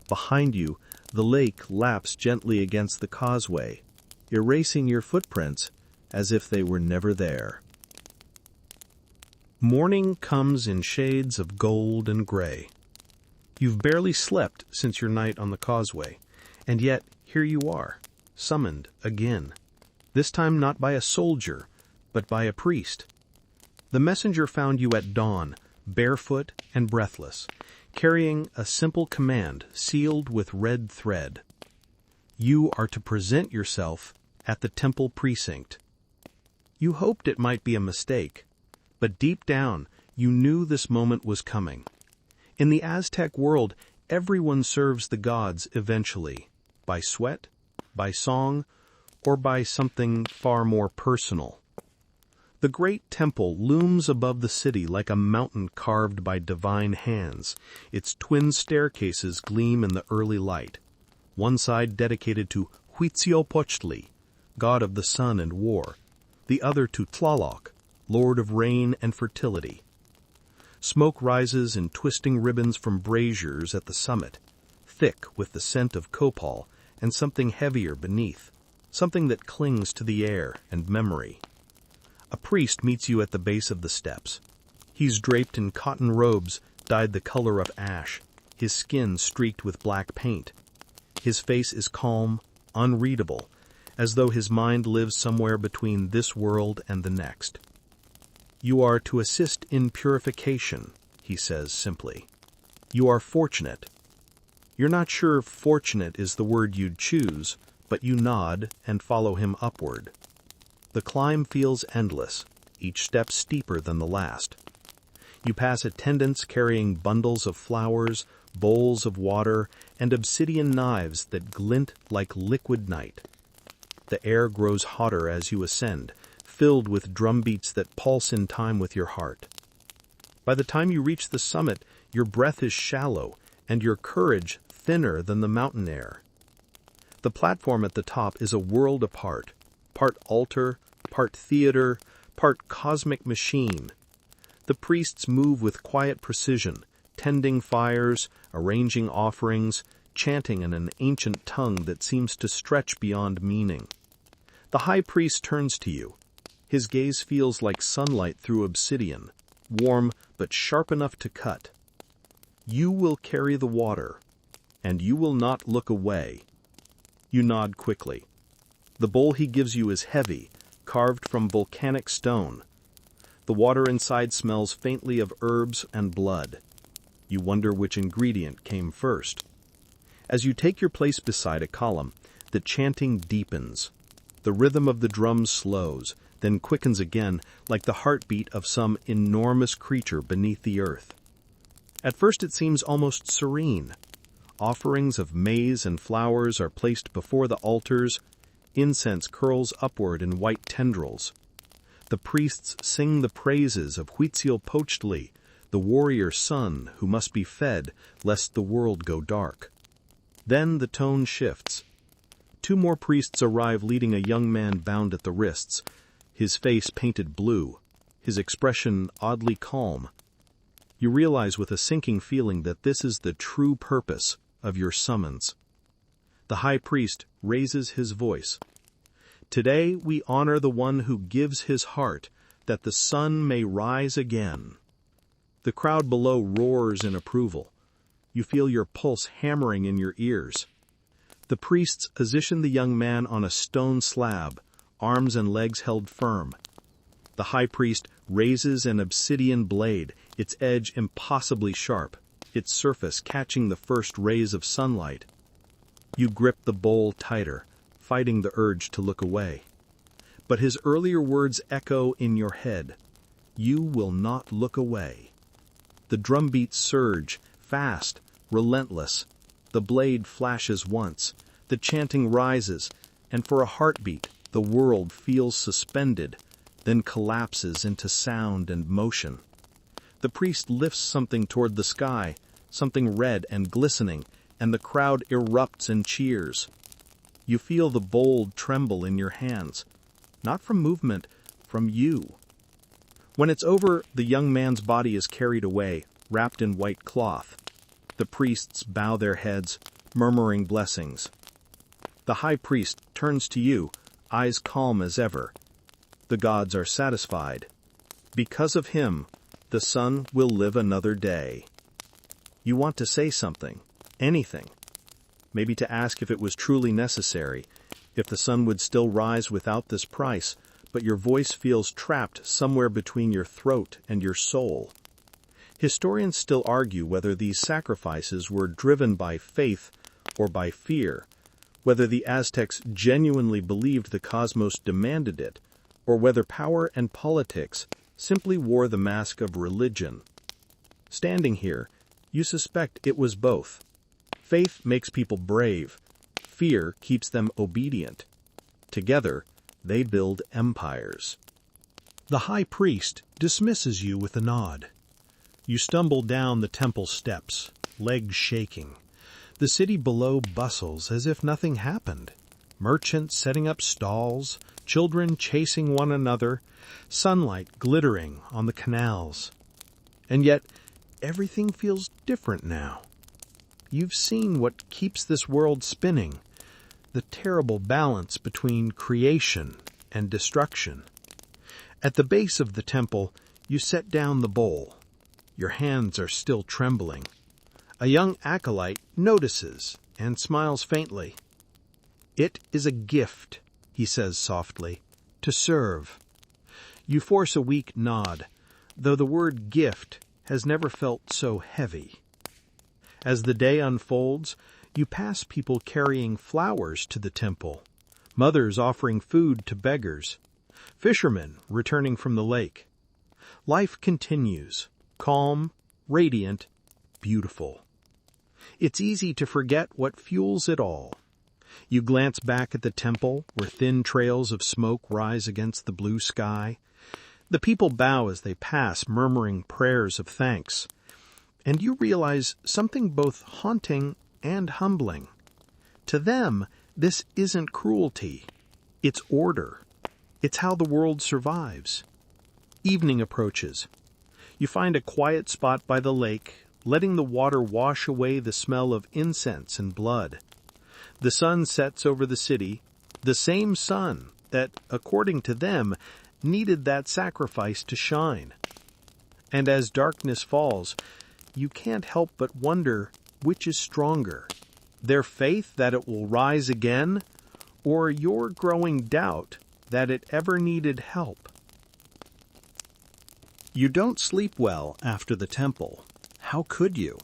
Behind you, the lake laps gently against the causeway, erasing your footprints as if they were never there. Morning comes in shades of gold and gray. You've barely slept since your night on the causeway, and yet here you are, summoned again, this time not by a soldier, but by a priest. The messenger found you at dawn, barefoot and breathless, carrying a simple command sealed with red thread. You are to present yourself at the temple precinct. You hoped it might be a mistake, but deep down you knew this moment was coming. In the Aztec world, everyone serves the gods eventually, by sweat, by song, or by something far more personal. The great temple looms above the city like a mountain carved by divine hands. Its twin staircases gleam in the early light, one side dedicated to Huitzilopochtli, god of the sun and war, the other to Tlaloc, lord of rain and fertility. Smoke rises in twisting ribbons from braziers at the summit, thick with the scent of copal and something heavier beneath, something that clings to the air and memory. A priest meets you at the base of the steps. He's draped in cotton robes dyed the color of ash, his skin streaked with black paint. His face is calm, unreadable, as though his mind lives somewhere between this world and the next. "You are to assist in purification," he says simply. "You are fortunate." You're not sure fortunate is the word you'd choose, but you nod and follow him upward. The climb feels endless, each step steeper than the last. You pass attendants carrying bundles of flowers, bowls of water, and obsidian knives that glint like liquid night. The air grows hotter as you ascend, filled with drumbeats that pulse in time with your heart. By the time you reach the summit, your breath is shallow and your courage thinner than the mountain air. The platform at the top is a world apart, part altar, part theater, part cosmic machine. The priests move with quiet precision, tending fires, arranging offerings, chanting in an ancient tongue that seems to stretch beyond meaning. The high priest turns to you. His gaze feels like sunlight through obsidian, warm but sharp enough to cut. "You will carry the water, and you will not look away." You nod quickly. The bowl he gives you is heavy, carved from volcanic stone. The water inside smells faintly of herbs and blood. You wonder which ingredient came first. As you take your place beside a column, the chanting deepens. The rhythm of the drums slows, then quickens again like the heartbeat of some enormous creature beneath the earth. At first it seems almost serene. Offerings of maize and flowers are placed before the altars. Incense curls upward in white tendrils. The priests sing the praises of Huitzilopochtli, the warrior sun who must be fed lest the world go dark. Then the tone shifts. 2 more priests arrive leading a young man bound at the wrists, his face painted blue, his expression oddly calm. You realize with a sinking feeling that this is the true purpose of your summons. The high priest raises his voice. Today we honor the one who gives his heart that the sun may rise again. The crowd below roars in approval. You feel your pulse hammering in your ears. The priests position the young man on a stone slab, arms and legs held firm. The high priest raises an obsidian blade, its edge impossibly sharp, its surface catching the first rays of sunlight. You grip the bowl tighter, fighting the urge to look away. But his earlier words echo in your head. You will not look away. The drum beats surge, fast, relentless. The blade flashes once, the chanting rises, and for a heartbeat, the world feels suspended, then collapses into sound and motion. The priest lifts something toward the sky, something red and glistening, and the crowd erupts in cheers. You feel the bowl tremble in your hands, not from movement, from you. When it's over, the young man's body is carried away, wrapped in white cloth. The priests bow their heads, murmuring blessings. The high priest turns to you, eyes calm as ever. The gods are satisfied. Because of him, the sun will live another day. You want to say something, anything. Maybe to ask if it was truly necessary, if the sun would still rise without this price, but your voice feels trapped somewhere between your throat and your soul. Historians still argue whether these sacrifices were driven by faith or by fear, whether the Aztecs genuinely believed the cosmos demanded it, or whether power and politics simply wore the mask of religion. Standing here, you suspect it was both. Faith makes people brave. Fear keeps them obedient. Together, they build empires. The high priest dismisses you with a nod. You stumble down the temple steps, legs shaking. The city below bustles as if nothing happened. Merchants setting up stalls, children chasing one another, sunlight glittering on the canals. And yet, everything feels different now. You've seen what keeps this world spinning, the terrible balance between creation and destruction. At the base of the temple, you set down the bowl. Your hands are still trembling. A young acolyte notices and smiles faintly. "It is a gift," he says softly, "to serve." You force a weak nod, though the word gift has never felt so heavy. As the day unfolds, you pass people carrying flowers to the temple, mothers offering food to beggars, fishermen returning from the lake. Life continues, calm, radiant, beautiful. It's easy to forget what fuels it all. You glance back at the temple, where thin trails of smoke rise against the blue sky. The people bow as they pass, murmuring prayers of thanks. And you realize something both haunting and humbling. To them, this isn't cruelty. It's order. It's how the world survives. Evening approaches. You find a quiet spot by the lake, letting the water wash away the smell of incense and blood. The sun sets over the city, the same sun that, according to them, needed that sacrifice to shine. And as darkness falls, you can't help but wonder which is stronger, their faith that it will rise again, or your growing doubt that it ever needed help. You don't sleep well after the temple. How could you?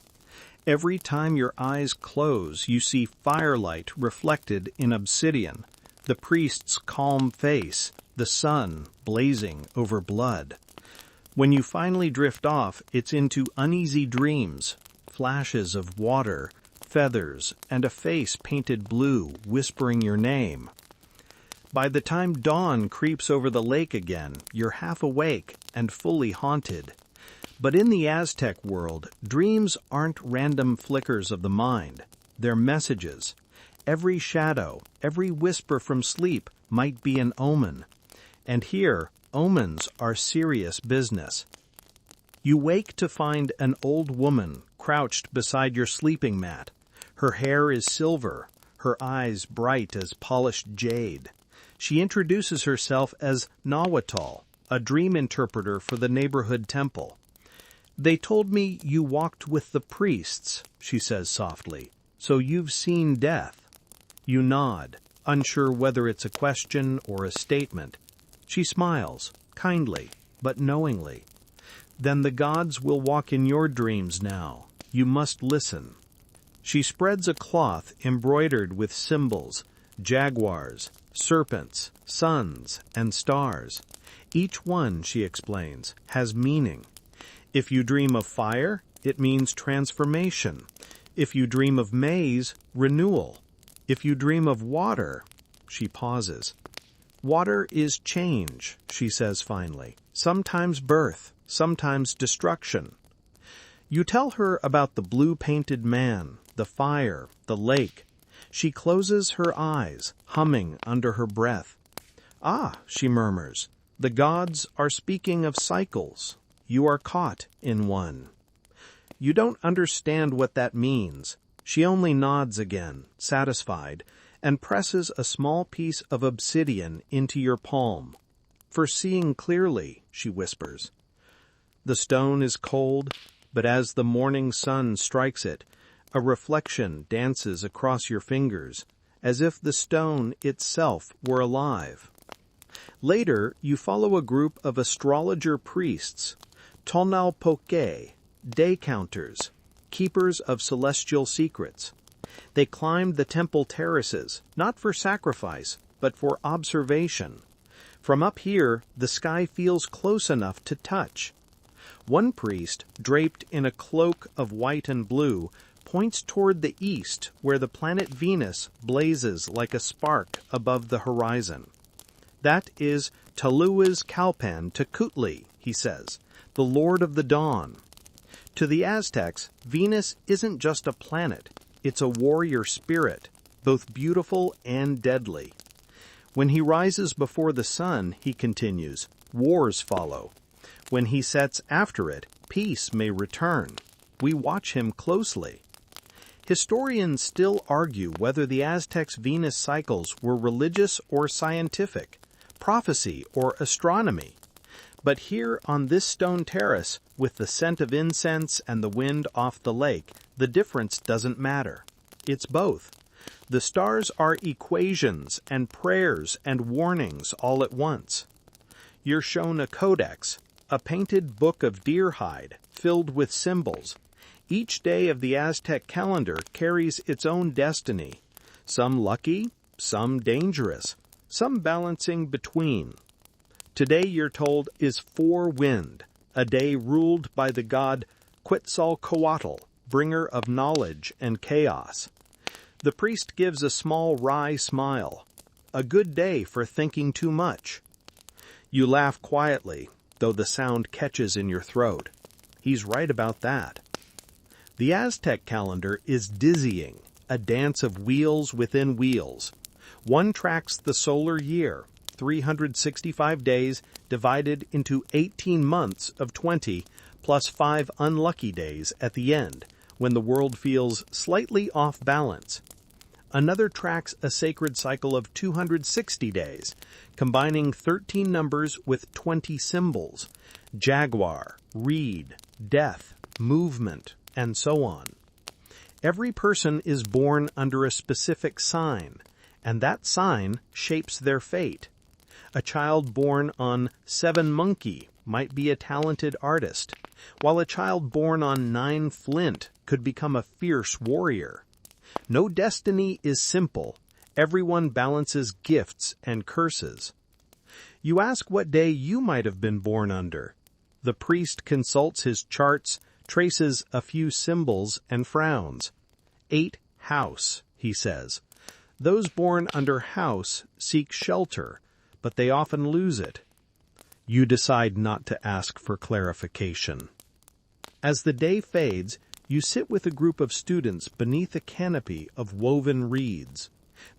Every time your eyes close, you see firelight reflected in obsidian, the priest's calm face, the sun blazing over blood. When you finally drift off, it's into uneasy dreams, flashes of water, feathers, and a face painted blue whispering your name. By the time dawn creeps over the lake again, you're half awake and fully haunted. But in the Aztec world, dreams aren't random flickers of the mind. They're messages. Every shadow, every whisper from sleep might be an omen. And here, omens are serious business. You wake to find an old woman crouched beside your sleeping mat. Her hair is silver, her eyes bright as polished jade. She introduces herself as Nahuatl, a dream interpreter for the neighborhood temple. "They told me you walked with the priests," she says softly, "so you've seen death." You nod, unsure whether it's a question or a statement. She smiles, kindly, but knowingly. "Then the gods will walk in your dreams now. You must listen." She spreads a cloth embroidered with symbols, jaguars, serpents, suns, and stars. Each one, she explains, has meaning. If you dream of fire, it means transformation. If you dream of maize, renewal. If you dream of water, she pauses. "Water is change," she says finally. "Sometimes birth, sometimes destruction." You tell her about the blue-painted man, the fire, the lake. She closes her eyes, humming under her breath. "Ah," she murmurs, "the gods are speaking of cycles. You are caught in one." You don't understand what that means. She only nods again, satisfied, and presses a small piece of obsidian into your palm. "For seeing clearly," she whispers. The stone is cold, but as the morning sun strikes it, a reflection dances across your fingers, as if the stone itself were alive. Later, you follow a group of astrologer priests, Tonalpoke, day counters, keepers of celestial secrets. They climbed the temple terraces, not for sacrifice, but for observation. From up here, the sky feels close enough to touch. One priest, draped in a cloak of white and blue, points toward the east, where the planet Venus blazes like a spark above the horizon. "That is Tuluazcalpan Tecutli," he says, "the Lord of the Dawn." To the Aztecs, Venus isn't just a planet, it's a warrior spirit, both beautiful and deadly. When he rises before the sun, he continues, wars follow. When he sets after it, peace may return. We watch him closely. Historians still argue whether the Aztecs' Venus cycles were religious or scientific, prophecy or astronomy. But here on this stone terrace, with the scent of incense and the wind off the lake, the difference doesn't matter. It's both. The stars are equations and prayers and warnings all at once. You're shown a codex, a painted book of deer hide filled with symbols. Each day of the Aztec calendar carries its own destiny, some lucky, some dangerous, some balancing between. Today, you're told, is four wind, a day ruled by the god Quetzalcoatl, bringer of knowledge and chaos. The priest gives a small wry smile, a good day for thinking too much. You laugh quietly, though the sound catches in your throat. He's right about that. The Aztec calendar is dizzying, a dance of wheels within wheels. One tracks the solar year, 365 days divided into 18 months of 20, plus 5 unlucky days at the end, when the world feels slightly off balance. Another tracks a sacred cycle of 260 days, combining 13 numbers with 20 symbols, jaguar, reed, death, movement, and so on. Every person is born under a specific sign, and that sign shapes their fate. A child born on 7 Monkey might be a talented artist. while a child born on 9 flint could become a fierce warrior. No destiny is simple. Everyone balances gifts and curses. You ask what day you might have been born under. The priest consults his charts, traces a few symbols, and frowns. 8 house, he says. Those born under house seek shelter, but they often lose it. You decide not to ask for clarification. As the day fades, you sit with a group of students beneath a canopy of woven reeds.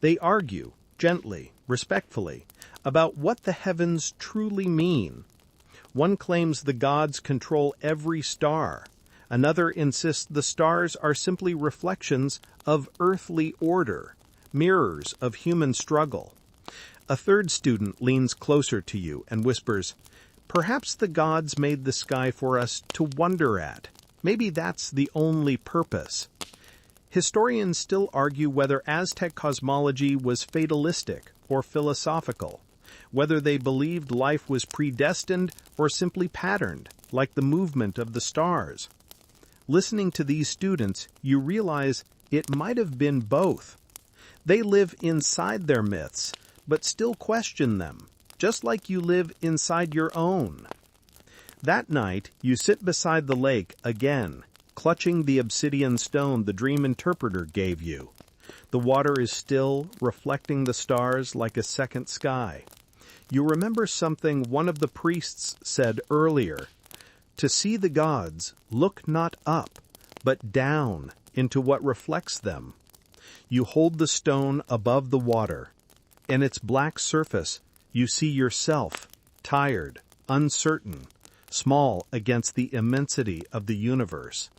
They argue, gently, respectfully, about what the heavens truly mean. One claims the gods control every star. Another insists the stars are simply reflections of earthly order, mirrors of human struggle. A third student leans closer to you and whispers, "Perhaps the gods made the sky for us to wonder at. Maybe that's the only purpose." Historians still argue whether Aztec cosmology was fatalistic or philosophical, whether they believed life was predestined or simply patterned, like the movement of the stars. Listening to these students, you realize it might have been both. They live inside their myths, but still question them, just like you live inside your own. That night, you sit beside the lake again, clutching the obsidian stone the dream interpreter gave you. The water is still, reflecting the stars like a second sky. You remember something one of the priests said earlier. To see the gods, look not up, but down into what reflects them. You hold the stone above the water. In its black surface, you see yourself, tired, uncertain, small against the immensity of the universe.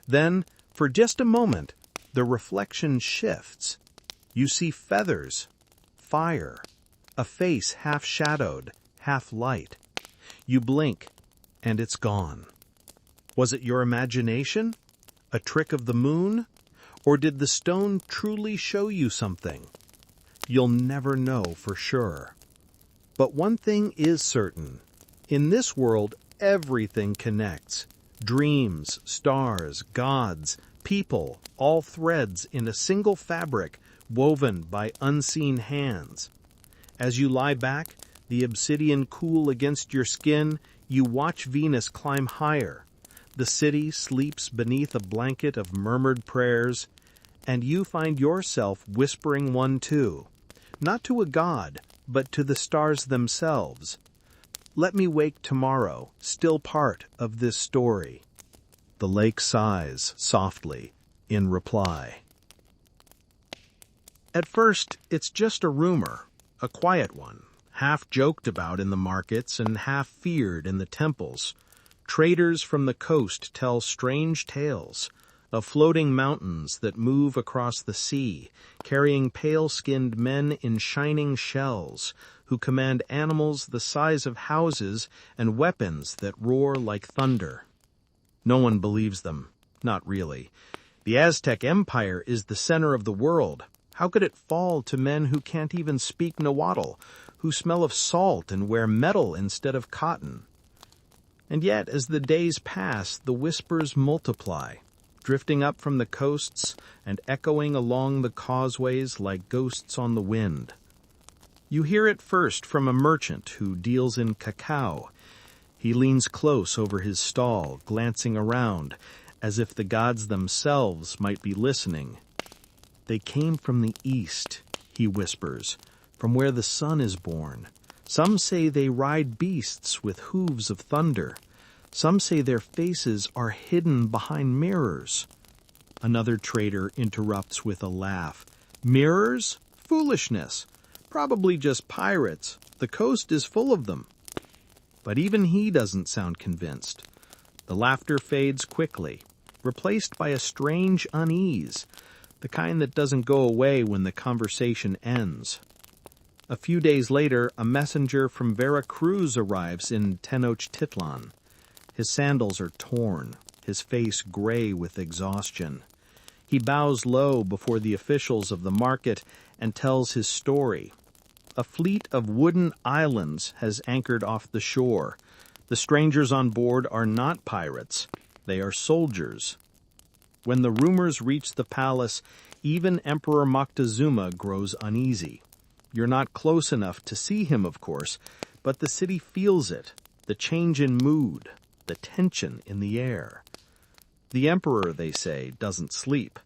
Then, for just a moment, the reflection shifts. You see feathers, fire, a face half-shadowed, half-light. You blink, and it's gone. Was it your imagination? A trick of the moon? Or did the stone truly show you something? You'll never know for sure. But one thing is certain. In this world, everything connects. Dreams, stars, gods, people, all threads in a single fabric woven by unseen hands. As you lie back, the obsidian cool against your skin, you watch Venus climb higher. The city sleeps beneath a blanket of murmured prayers, and you find yourself whispering one too. Not to a god, but to the stars themselves. Let me wake tomorrow, still part of this story. The lake sighs softly in reply. At first, it's just a rumor, a quiet one, half joked about in the markets and half feared in the temples. Traders from the coast tell strange tales of floating mountains that move across the sea, carrying pale-skinned men in shining shells, who command animals the size of houses and weapons that roar like thunder. No one believes them. Not really. The Aztec Empire is the center of the world. How could it fall to men who can't even speak Nahuatl, who smell of salt and wear metal instead of cotton? And yet, as the days pass, the whispers multiply, drifting up from the coasts and echoing along the causeways like ghosts on the wind. You hear it first from a merchant who deals in cacao. He leans close over his stall, glancing around, as if the gods themselves might be listening. They came from the east, he whispers, from where the sun is born. Some say they ride beasts with hooves of thunder. Some say their faces are hidden behind mirrors. Another trader interrupts with a laugh. Mirrors? Foolishness. Probably just pirates. The coast is full of them. But even he doesn't sound convinced. The laughter fades quickly, replaced by a strange unease, the kind that doesn't go away when the conversation ends. A few days later, a messenger from Veracruz arrives in Tenochtitlán. His sandals are torn, his face gray with exhaustion. He bows low before the officials of the market and tells his story. A fleet of wooden islands has anchored off the shore. The strangers on board are not pirates, they are soldiers. When the rumors reach the palace, even Emperor Moctezuma grows uneasy. You're not close enough to see him, of course, but the city feels it, the change in mood, the tension in the air. The emperor, they say, doesn't sleep.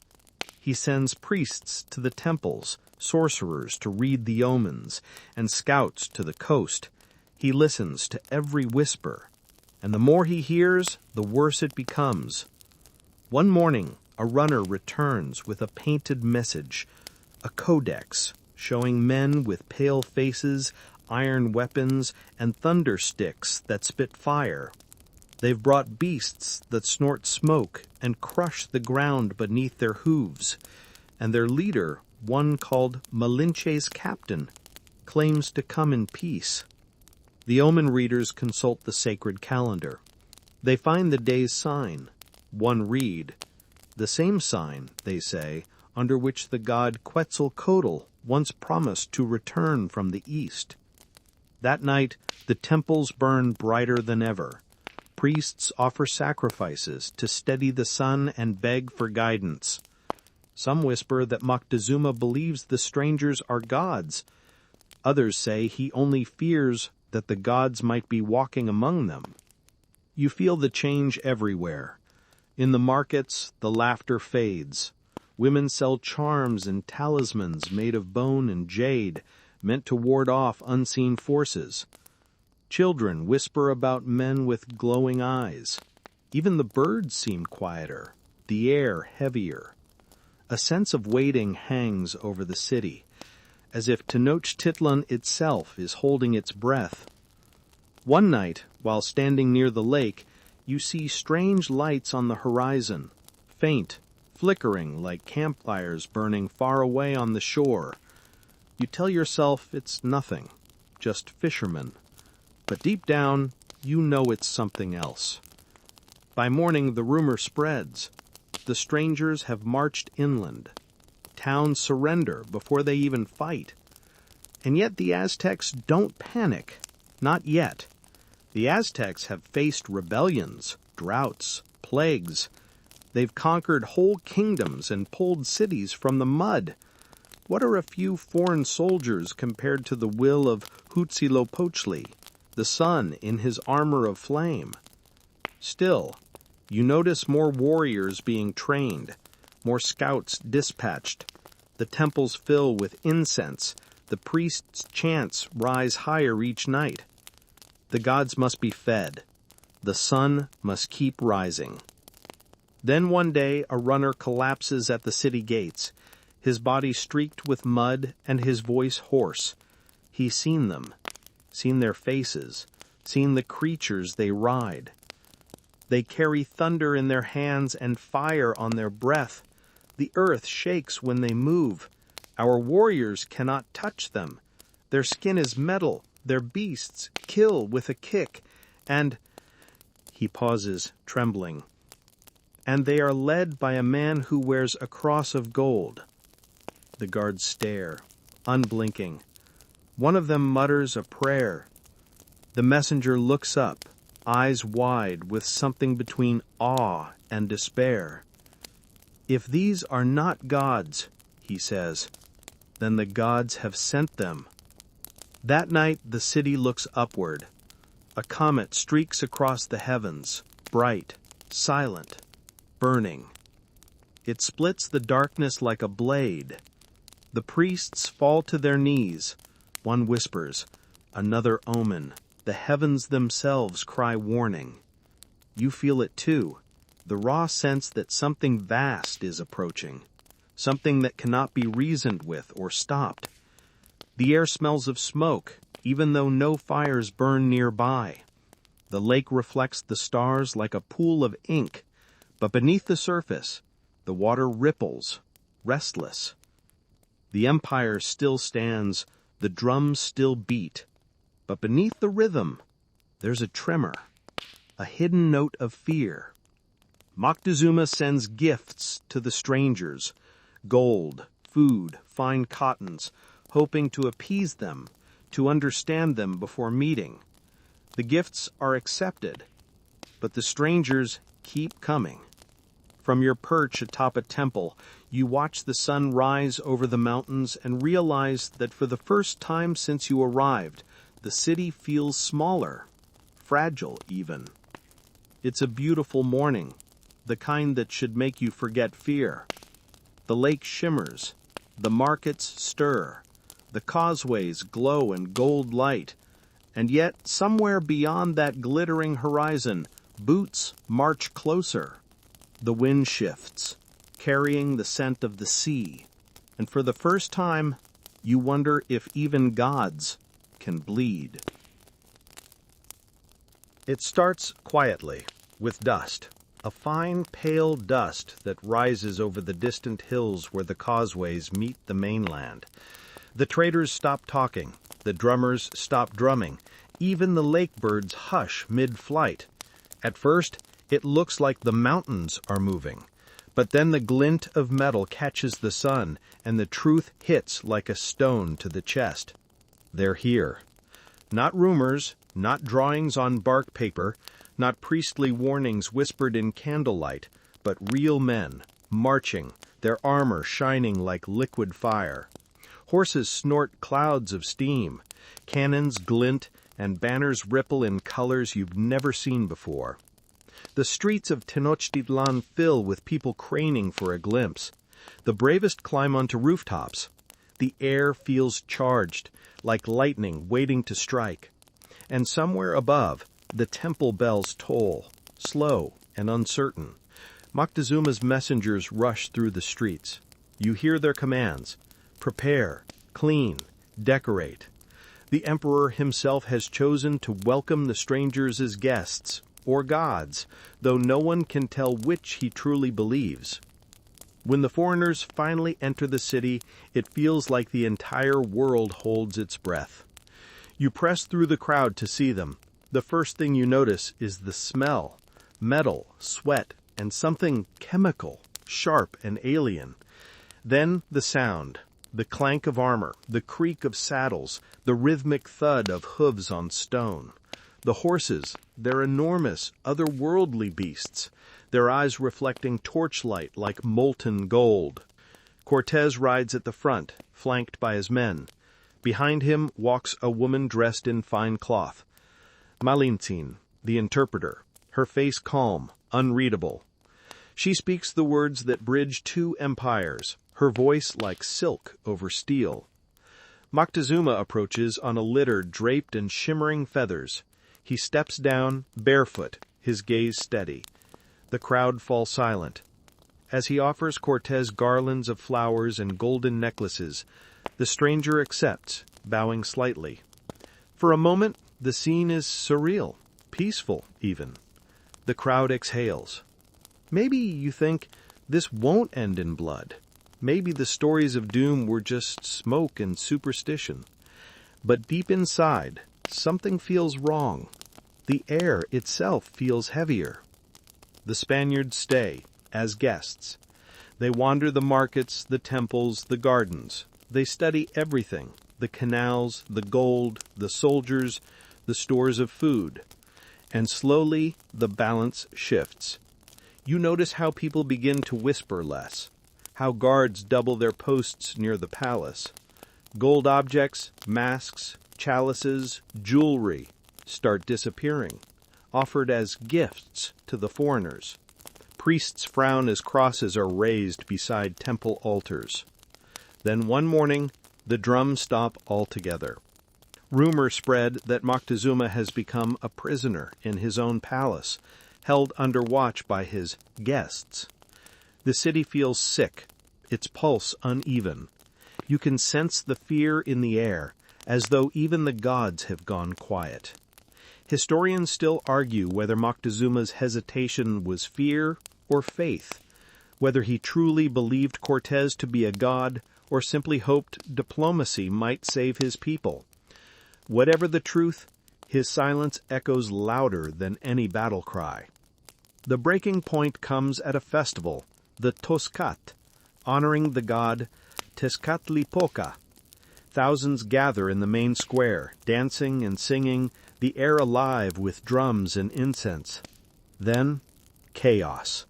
He sends priests to the temples, sorcerers to read the omens, and scouts to the coast. He listens to every whisper, and the more he hears, the worse it becomes. One morning, a runner returns with a painted message, a codex, showing men with pale faces, iron weapons, and thunder sticks that spit fire. They've brought beasts that snort smoke and crush the ground beneath their hooves, and their leader, one called Malinche's captain, claims to come in peace. The omen readers consult the sacred calendar. They find the day's sign, one reed, the same sign, they say, under which the god Quetzalcoatl once promised to return from the east. That night, the temples burn brighter than ever. Priests offer sacrifices to steady the sun and beg for guidance. Some whisper that Moctezuma believes the strangers are gods. Others say he only fears that the gods might be walking among them. You feel the change everywhere. In the markets, the laughter fades. Women sell charms and talismans made of bone and jade, meant to ward off unseen forces. Children whisper about men with glowing eyes. Even the birds seem quieter, the air heavier. A sense of waiting hangs over the city, as if Tenochtitlan itself is holding its breath. One night, while standing near the lake, you see strange lights on the horizon, faint, flickering like campfires burning far away on the shore. You tell yourself it's nothing, just fishermen. But deep down, you know it's something else. By morning, the rumor spreads. The strangers have marched inland. Towns surrender before they even fight. And yet the Aztecs don't panic. Not yet. The Aztecs have faced rebellions, droughts, plagues. They've conquered whole kingdoms and pulled cities from the mud. What are a few foreign soldiers compared to the will of Huitzilopochtli, the sun in his armor of flame? Still, you notice more warriors being trained, more scouts dispatched. The temples fill with incense. The priests' chants rise higher each night. The gods must be fed. The sun must keep rising. Then one day a runner collapses at the city gates, his body streaked with mud and his voice hoarse. He's seen them, seen their faces, seen the creatures they ride. They carry thunder in their hands and fire on their breath. The earth shakes when they move. Our warriors cannot touch them. Their skin is metal. Their beasts kill with a kick. And he pauses, trembling. And they are led by a man who wears a cross of gold. The guards stare, unblinking. One of them mutters a prayer. The messenger looks up, eyes wide with something between awe and despair. If these are not gods, he says, then the gods have sent them. That night the city looks upward. A comet streaks across the heavens, bright, silent, burning. It splits the darkness like a blade. The priests fall to their knees. One whispers, another omen. The heavens themselves cry warning. You feel it too, the raw sense that something vast is approaching, something that cannot be reasoned with or stopped. The air smells of smoke, even though no fires burn nearby. The lake reflects the stars like a pool of ink, but beneath the surface, the water ripples, restless. The empire still stands, the drums still beat, but beneath the rhythm, there's a tremor, a hidden note of fear. Moctezuma sends gifts to the strangers, gold, food, fine cottons, hoping to appease them, to understand them before meeting. The gifts are accepted, but the strangers keep coming. From your perch atop a temple, you watch the sun rise over the mountains and realize that for the first time since you arrived, the city feels smaller, fragile even. It's a beautiful morning, the kind that should make you forget fear. The lake shimmers, the markets stir, the causeways glow in gold light, and yet somewhere beyond that glittering horizon, boots march closer. The wind shifts, carrying the scent of the sea, and for the first time, you wonder if even gods can bleed. It starts quietly, with dust, a fine pale dust that rises over the distant hills where the causeways meet the mainland. The traders stop talking, the drummers stop drumming, even the lake birds hush mid-flight. At first, it looks like the mountains are moving, but then the glint of metal catches the sun, and the truth hits like a stone to the chest. They're here. Not rumors, not drawings on bark paper, not priestly warnings whispered in candlelight, but real men, marching, their armor shining like liquid fire. Horses snort clouds of steam, cannons glint, and banners ripple in colors you've never seen before. The streets of Tenochtitlán fill with people craning for a glimpse. The bravest climb onto rooftops. The air feels charged, like lightning waiting to strike. And somewhere above, the temple bells toll, slow and uncertain. Moctezuma's messengers rush through the streets. You hear their commands: prepare, clean, decorate. The emperor himself has chosen to welcome the strangers as guests, or gods, though no one can tell which he truly believes. When the foreigners finally enter the city, it feels like the entire world holds its breath. You press through the crowd to see them. The first thing you notice is the smell: metal, sweat, and something chemical, sharp and alien. Then the sound, the clank of armor, the creak of saddles, the rhythmic thud of hooves on stone. The horses, they're enormous, otherworldly beasts, their eyes reflecting torchlight like molten gold. Cortez rides at the front, flanked by his men. Behind him walks a woman dressed in fine cloth. Malintzin, the interpreter, her face calm, unreadable. She speaks the words that bridge two empires, her voice like silk over steel. Moctezuma approaches on a litter draped in shimmering feathers. He steps down, barefoot, his gaze steady. The crowd falls silent. As he offers Cortez garlands of flowers and golden necklaces, the stranger accepts, bowing slightly. For a moment, the scene is surreal, peaceful even. The crowd exhales. Maybe you think this won't end in blood. Maybe the stories of doom were just smoke and superstition. But deep inside, something feels wrong. The air itself feels heavier. The Spaniards stay, as guests. They wander the markets, the temples, the gardens. They study everything: the canals, the gold, the soldiers, the stores of food. And slowly, the balance shifts. You notice how people begin to whisper less, how guards double their posts near the palace. Gold objects, masks, chalices, jewelry start disappearing, offered as gifts to the foreigners. Priests frown as crosses are raised beside temple altars. Then one morning, the drums stop altogether. Rumor spread that Moctezuma has become a prisoner in his own palace, held under watch by his guests. The city feels sick, its pulse uneven. You can sense the fear in the air, as though even the gods have gone quiet. Historians still argue whether Moctezuma's hesitation was fear or faith, whether he truly believed Cortez to be a god or simply hoped diplomacy might save his people. Whatever the truth, his silence echoes louder than any battle cry. The breaking point comes at a festival, the Toscat, honoring the god Tezcatlipoca. Thousands gather in the main square, dancing and singing, the air alive with drums and incense. Then, chaos.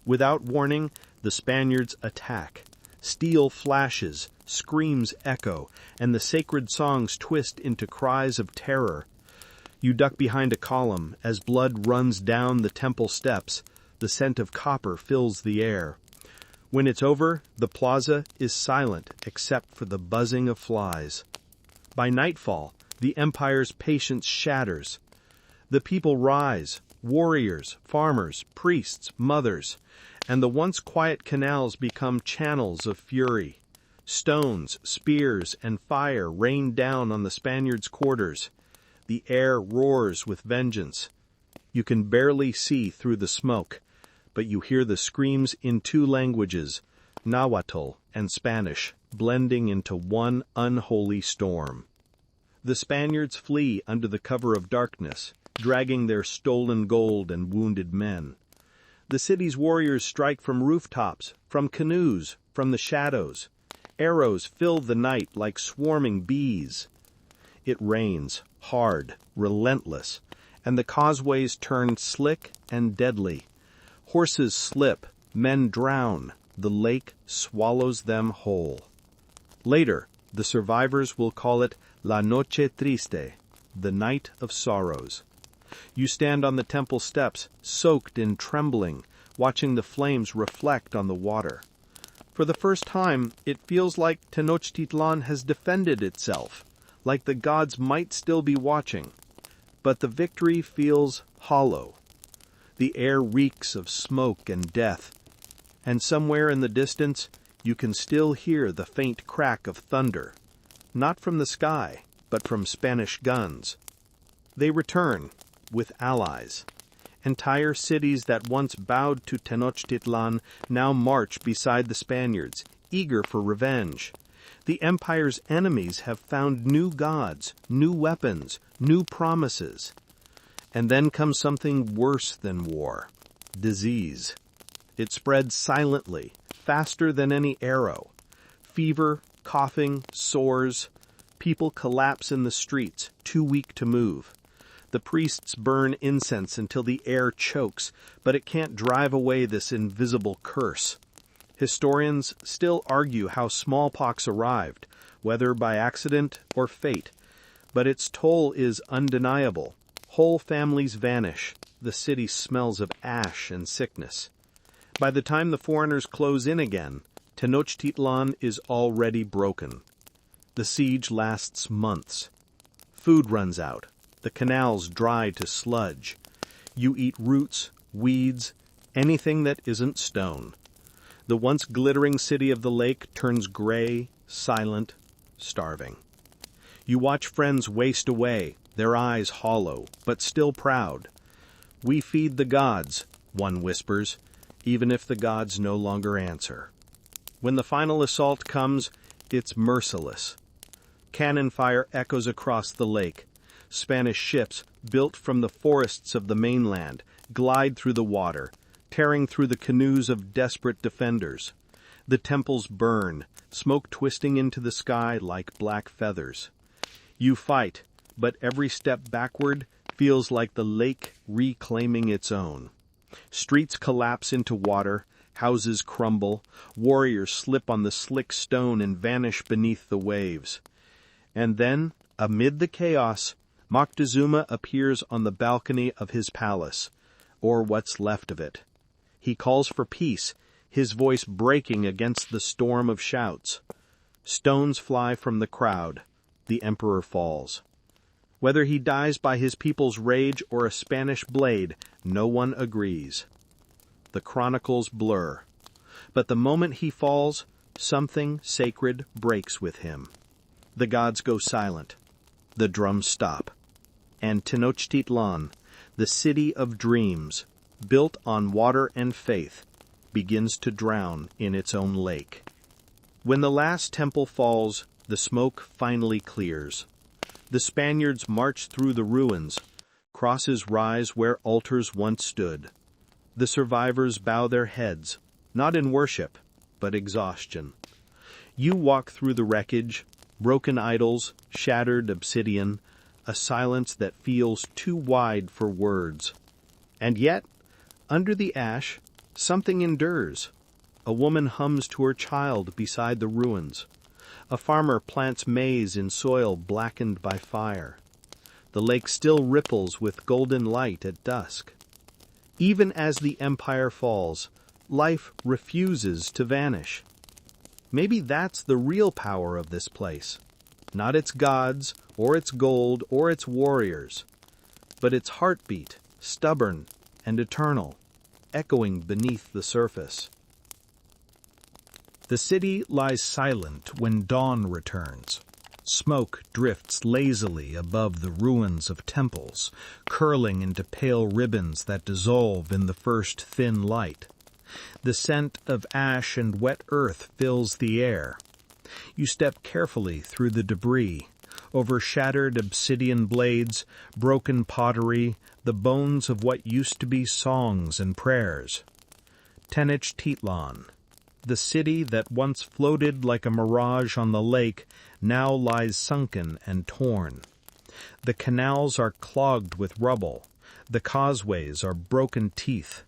Without warning, the Spaniards attack. Steel flashes, screams echo, and the sacred songs twist into cries of terror. You duck behind a column as blood runs down the temple steps. The scent of copper fills the air. When it's over, the plaza is silent except for the buzzing of flies. By nightfall, the empire's patience shatters. The people rise, warriors, farmers, priests, mothers, and the once quiet canals become channels of fury. Stones, spears, and fire rain down on the Spaniards' quarters. The air roars with vengeance. You can barely see through the smoke, but you hear the screams in two languages, Nahuatl and Spanish, blending into one unholy storm. The Spaniards flee under the cover of darkness, dragging their stolen gold and wounded men. The city's warriors strike from rooftops, from canoes, from the shadows. Arrows fill the night like swarming bees. It rains, hard, relentless, and the causeways turn slick and deadly. Horses slip, men drown, the lake swallows them whole. Later, the survivors will call it La Noche Triste, the night of sorrows. You stand on the temple steps, soaked in trembling, watching the flames reflect on the water. For the first time, it feels like Tenochtitlan has defended itself, like the gods might still be watching. But the victory feels hollow. The air reeks of smoke and death, and somewhere in the distance, you can still hear the faint crack of thunder, not from the sky, but from Spanish guns. They return, with allies. Entire cities that once bowed to Tenochtitlan now march beside the Spaniards, eager for revenge. The empire's enemies have found new gods, new weapons, new promises. And then comes something worse than war: disease. It spreads silently, faster than any arrow. Fever, coughing, sores. People collapse in the streets, too weak to move. The priests burn incense until the air chokes, but it can't drive away this invisible curse. Historians still argue how smallpox arrived, whether by accident or fate, but its toll is undeniable. Whole families vanish. The city smells of ash and sickness. By the time the foreigners close in again, Tenochtitlan is already broken. The siege lasts months. Food runs out. The canals dry to sludge. You eat roots, weeds, anything that isn't stone. The once glittering city of the lake turns gray, silent, starving. You watch friends waste away, their eyes hollow, but still proud. "We feed the gods," one whispers, even if the gods no longer answer. When the final assault comes, it's merciless. Cannon fire echoes across the lake. Spanish ships, built from the forests of the mainland, glide through the water, tearing through the canoes of desperate defenders. The temples burn, smoke twisting into the sky like black feathers. You fight, but every step backward feels like the lake reclaiming its own. Streets collapse into water, houses crumble, warriors slip on the slick stone and vanish beneath the waves. And then, amid the chaos, Moctezuma appears on the balcony of his palace, or what's left of it. He calls for peace, his voice breaking against the storm of shouts. Stones fly from the crowd. The emperor falls. Whether he dies by his people's rage or a Spanish blade, no one agrees. The chronicles blur. But the moment he falls, something sacred breaks with him. The gods go silent. The drums stop. And Tenochtitlan, the city of dreams, built on water and faith, begins to drown in its own lake. When the last temple falls, the smoke finally clears. The Spaniards march through the ruins. Crosses rise where altars once stood. The survivors bow their heads, not in worship, but exhaustion. You walk through the wreckage, broken idols, shattered obsidian, a silence that feels too wide for words. And yet, under the ash, something endures. A woman hums to her child beside the ruins. A farmer plants maize in soil blackened by fire. The lake still ripples with golden light at dusk. Even as the empire falls, life refuses to vanish. Maybe that's the real power of this place. Not its gods, or its gold, or its warriors, but its heartbeat, stubborn and eternal, echoing beneath the surface. The city lies silent when dawn returns. Smoke drifts lazily above the ruins of temples, curling into pale ribbons that dissolve in the first thin light. The scent of ash and wet earth fills the air. You step carefully through the debris, over shattered obsidian blades, broken pottery, the bones of what used to be songs and prayers. Tenochtitlán, the city that once floated like a mirage on the lake, now lies sunken and torn. The canals are clogged with rubble. The causeways are broken teeth.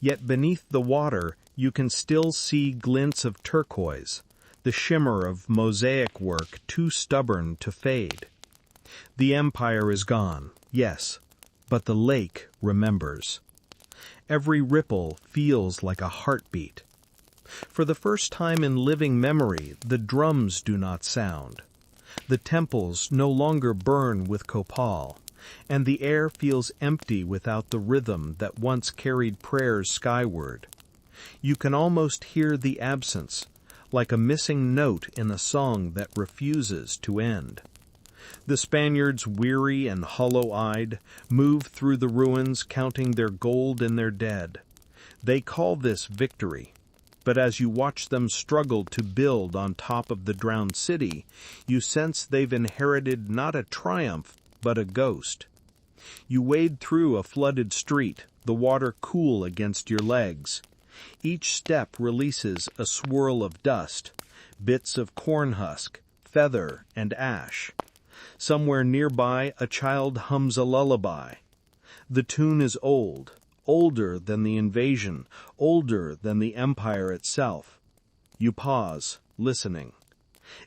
Yet beneath the water you can still see glints of turquoise, the shimmer of mosaic work too stubborn to fade. The empire is gone, yes, but the lake remembers. Every ripple feels like a heartbeat. For the first time in living memory, the drums do not sound. The temples no longer burn with copal, and the air feels empty without the rhythm that once carried prayers skyward. You can almost hear the absence, like a missing note in a song that refuses to end. The Spaniards, weary and hollow-eyed, move through the ruins counting their gold and their dead. They call this victory. But as you watch them struggle to build on top of the drowned city, you sense they've inherited not a triumph, but a ghost. You wade through a flooded street, the water cool against your legs. Each step releases a swirl of dust, bits of corn husk, feather, and ash. Somewhere nearby, a child hums a lullaby. The tune is old. Older than the invasion, older than the empire itself. You pause, listening.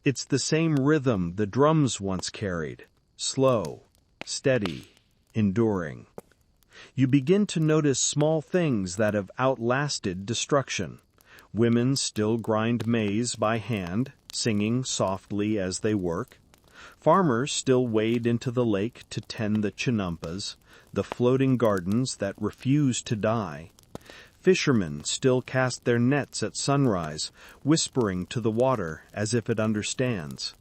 It's the same rhythm the drums once carried, slow, steady, enduring. You begin to notice small things that have outlasted destruction. Women still grind maize by hand, singing softly as they work. Farmers still wade into the lake to tend the chinampas, the floating gardens that refuse to die. Fishermen still cast their nets at sunrise, whispering to the water as if it understands.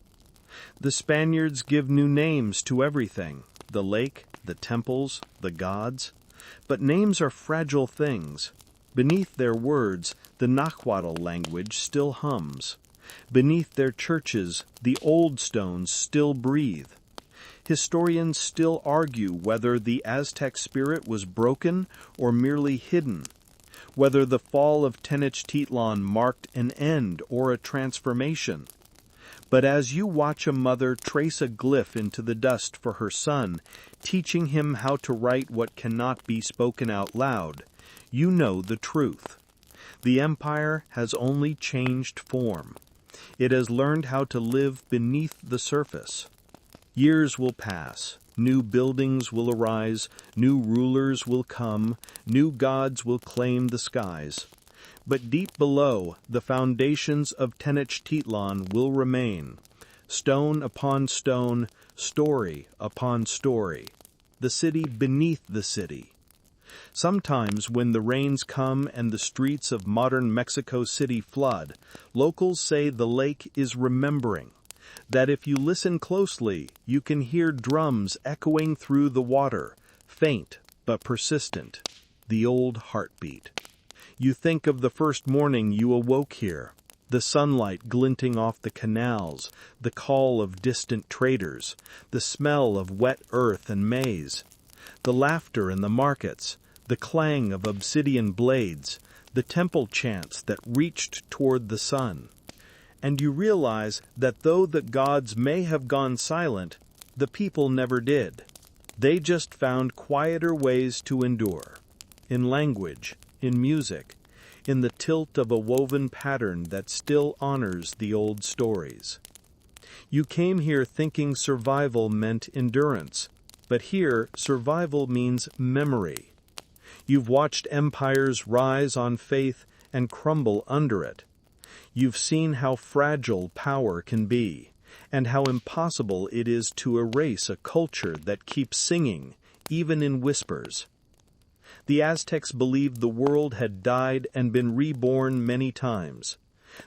The Spaniards give new names to everything, the lake, the temples, the gods. But names are fragile things. Beneath their words, the Nahuatl language still hums. Beneath their churches, the old stones still breathe. Historians still argue whether the Aztec spirit was broken or merely hidden, whether the fall of Tenochtitlan marked an end or a transformation. But as you watch a mother trace a glyph into the dust for her son, teaching him how to write what cannot be spoken out loud, you know the truth. The empire has only changed form. It has learned how to live beneath the surface. Years will pass, new buildings will arise, new rulers will come, new gods will claim the skies. But deep below, the foundations of Tenochtitlan will remain, stone upon stone, story upon story, the city beneath the city. Sometimes when the rains come and the streets of modern Mexico City flood, locals say the lake is remembering, that if you listen closely, you can hear drums echoing through the water, faint but persistent, the old heartbeat. You think of the first morning you awoke here, the sunlight glinting off the canals, the call of distant traders, the smell of wet earth and maize, the laughter in the markets, the clang of obsidian blades, the temple chants that reached toward the sun. And you realize that though the gods may have gone silent, The people never did. They just found quieter ways to endure. In language, in music, in the tilt of a woven pattern that still honors the old stories. You came here thinking survival meant endurance, but here survival means memory. You've watched empires rise on faith and crumble under it. You've seen how fragile power can be, and how impossible it is to erase a culture that keeps singing, even in whispers. The Aztecs believed the world had died and been reborn many times,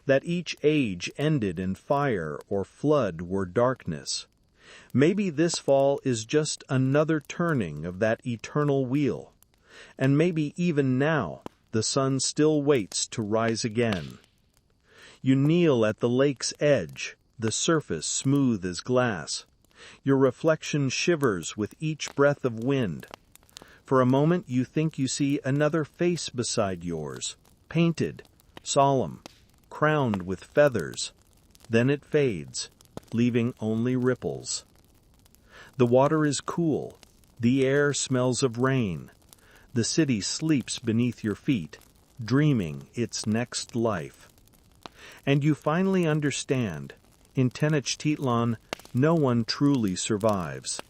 that each age ended in fire or flood or darkness. Maybe this fall is just another turning of that eternal wheel, and maybe even now the sun still waits to rise again. You kneel at the lake's edge, the surface smooth as glass. Your reflection shivers with each breath of wind. For a moment you think you see another face beside yours, painted, solemn, crowned with feathers. Then it fades, leaving only ripples. The water is cool, the air smells of rain. The city sleeps beneath your feet, dreaming its next life. And you finally understand, in Tenochtitlán, no one truly survives.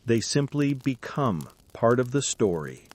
They simply become part of the story.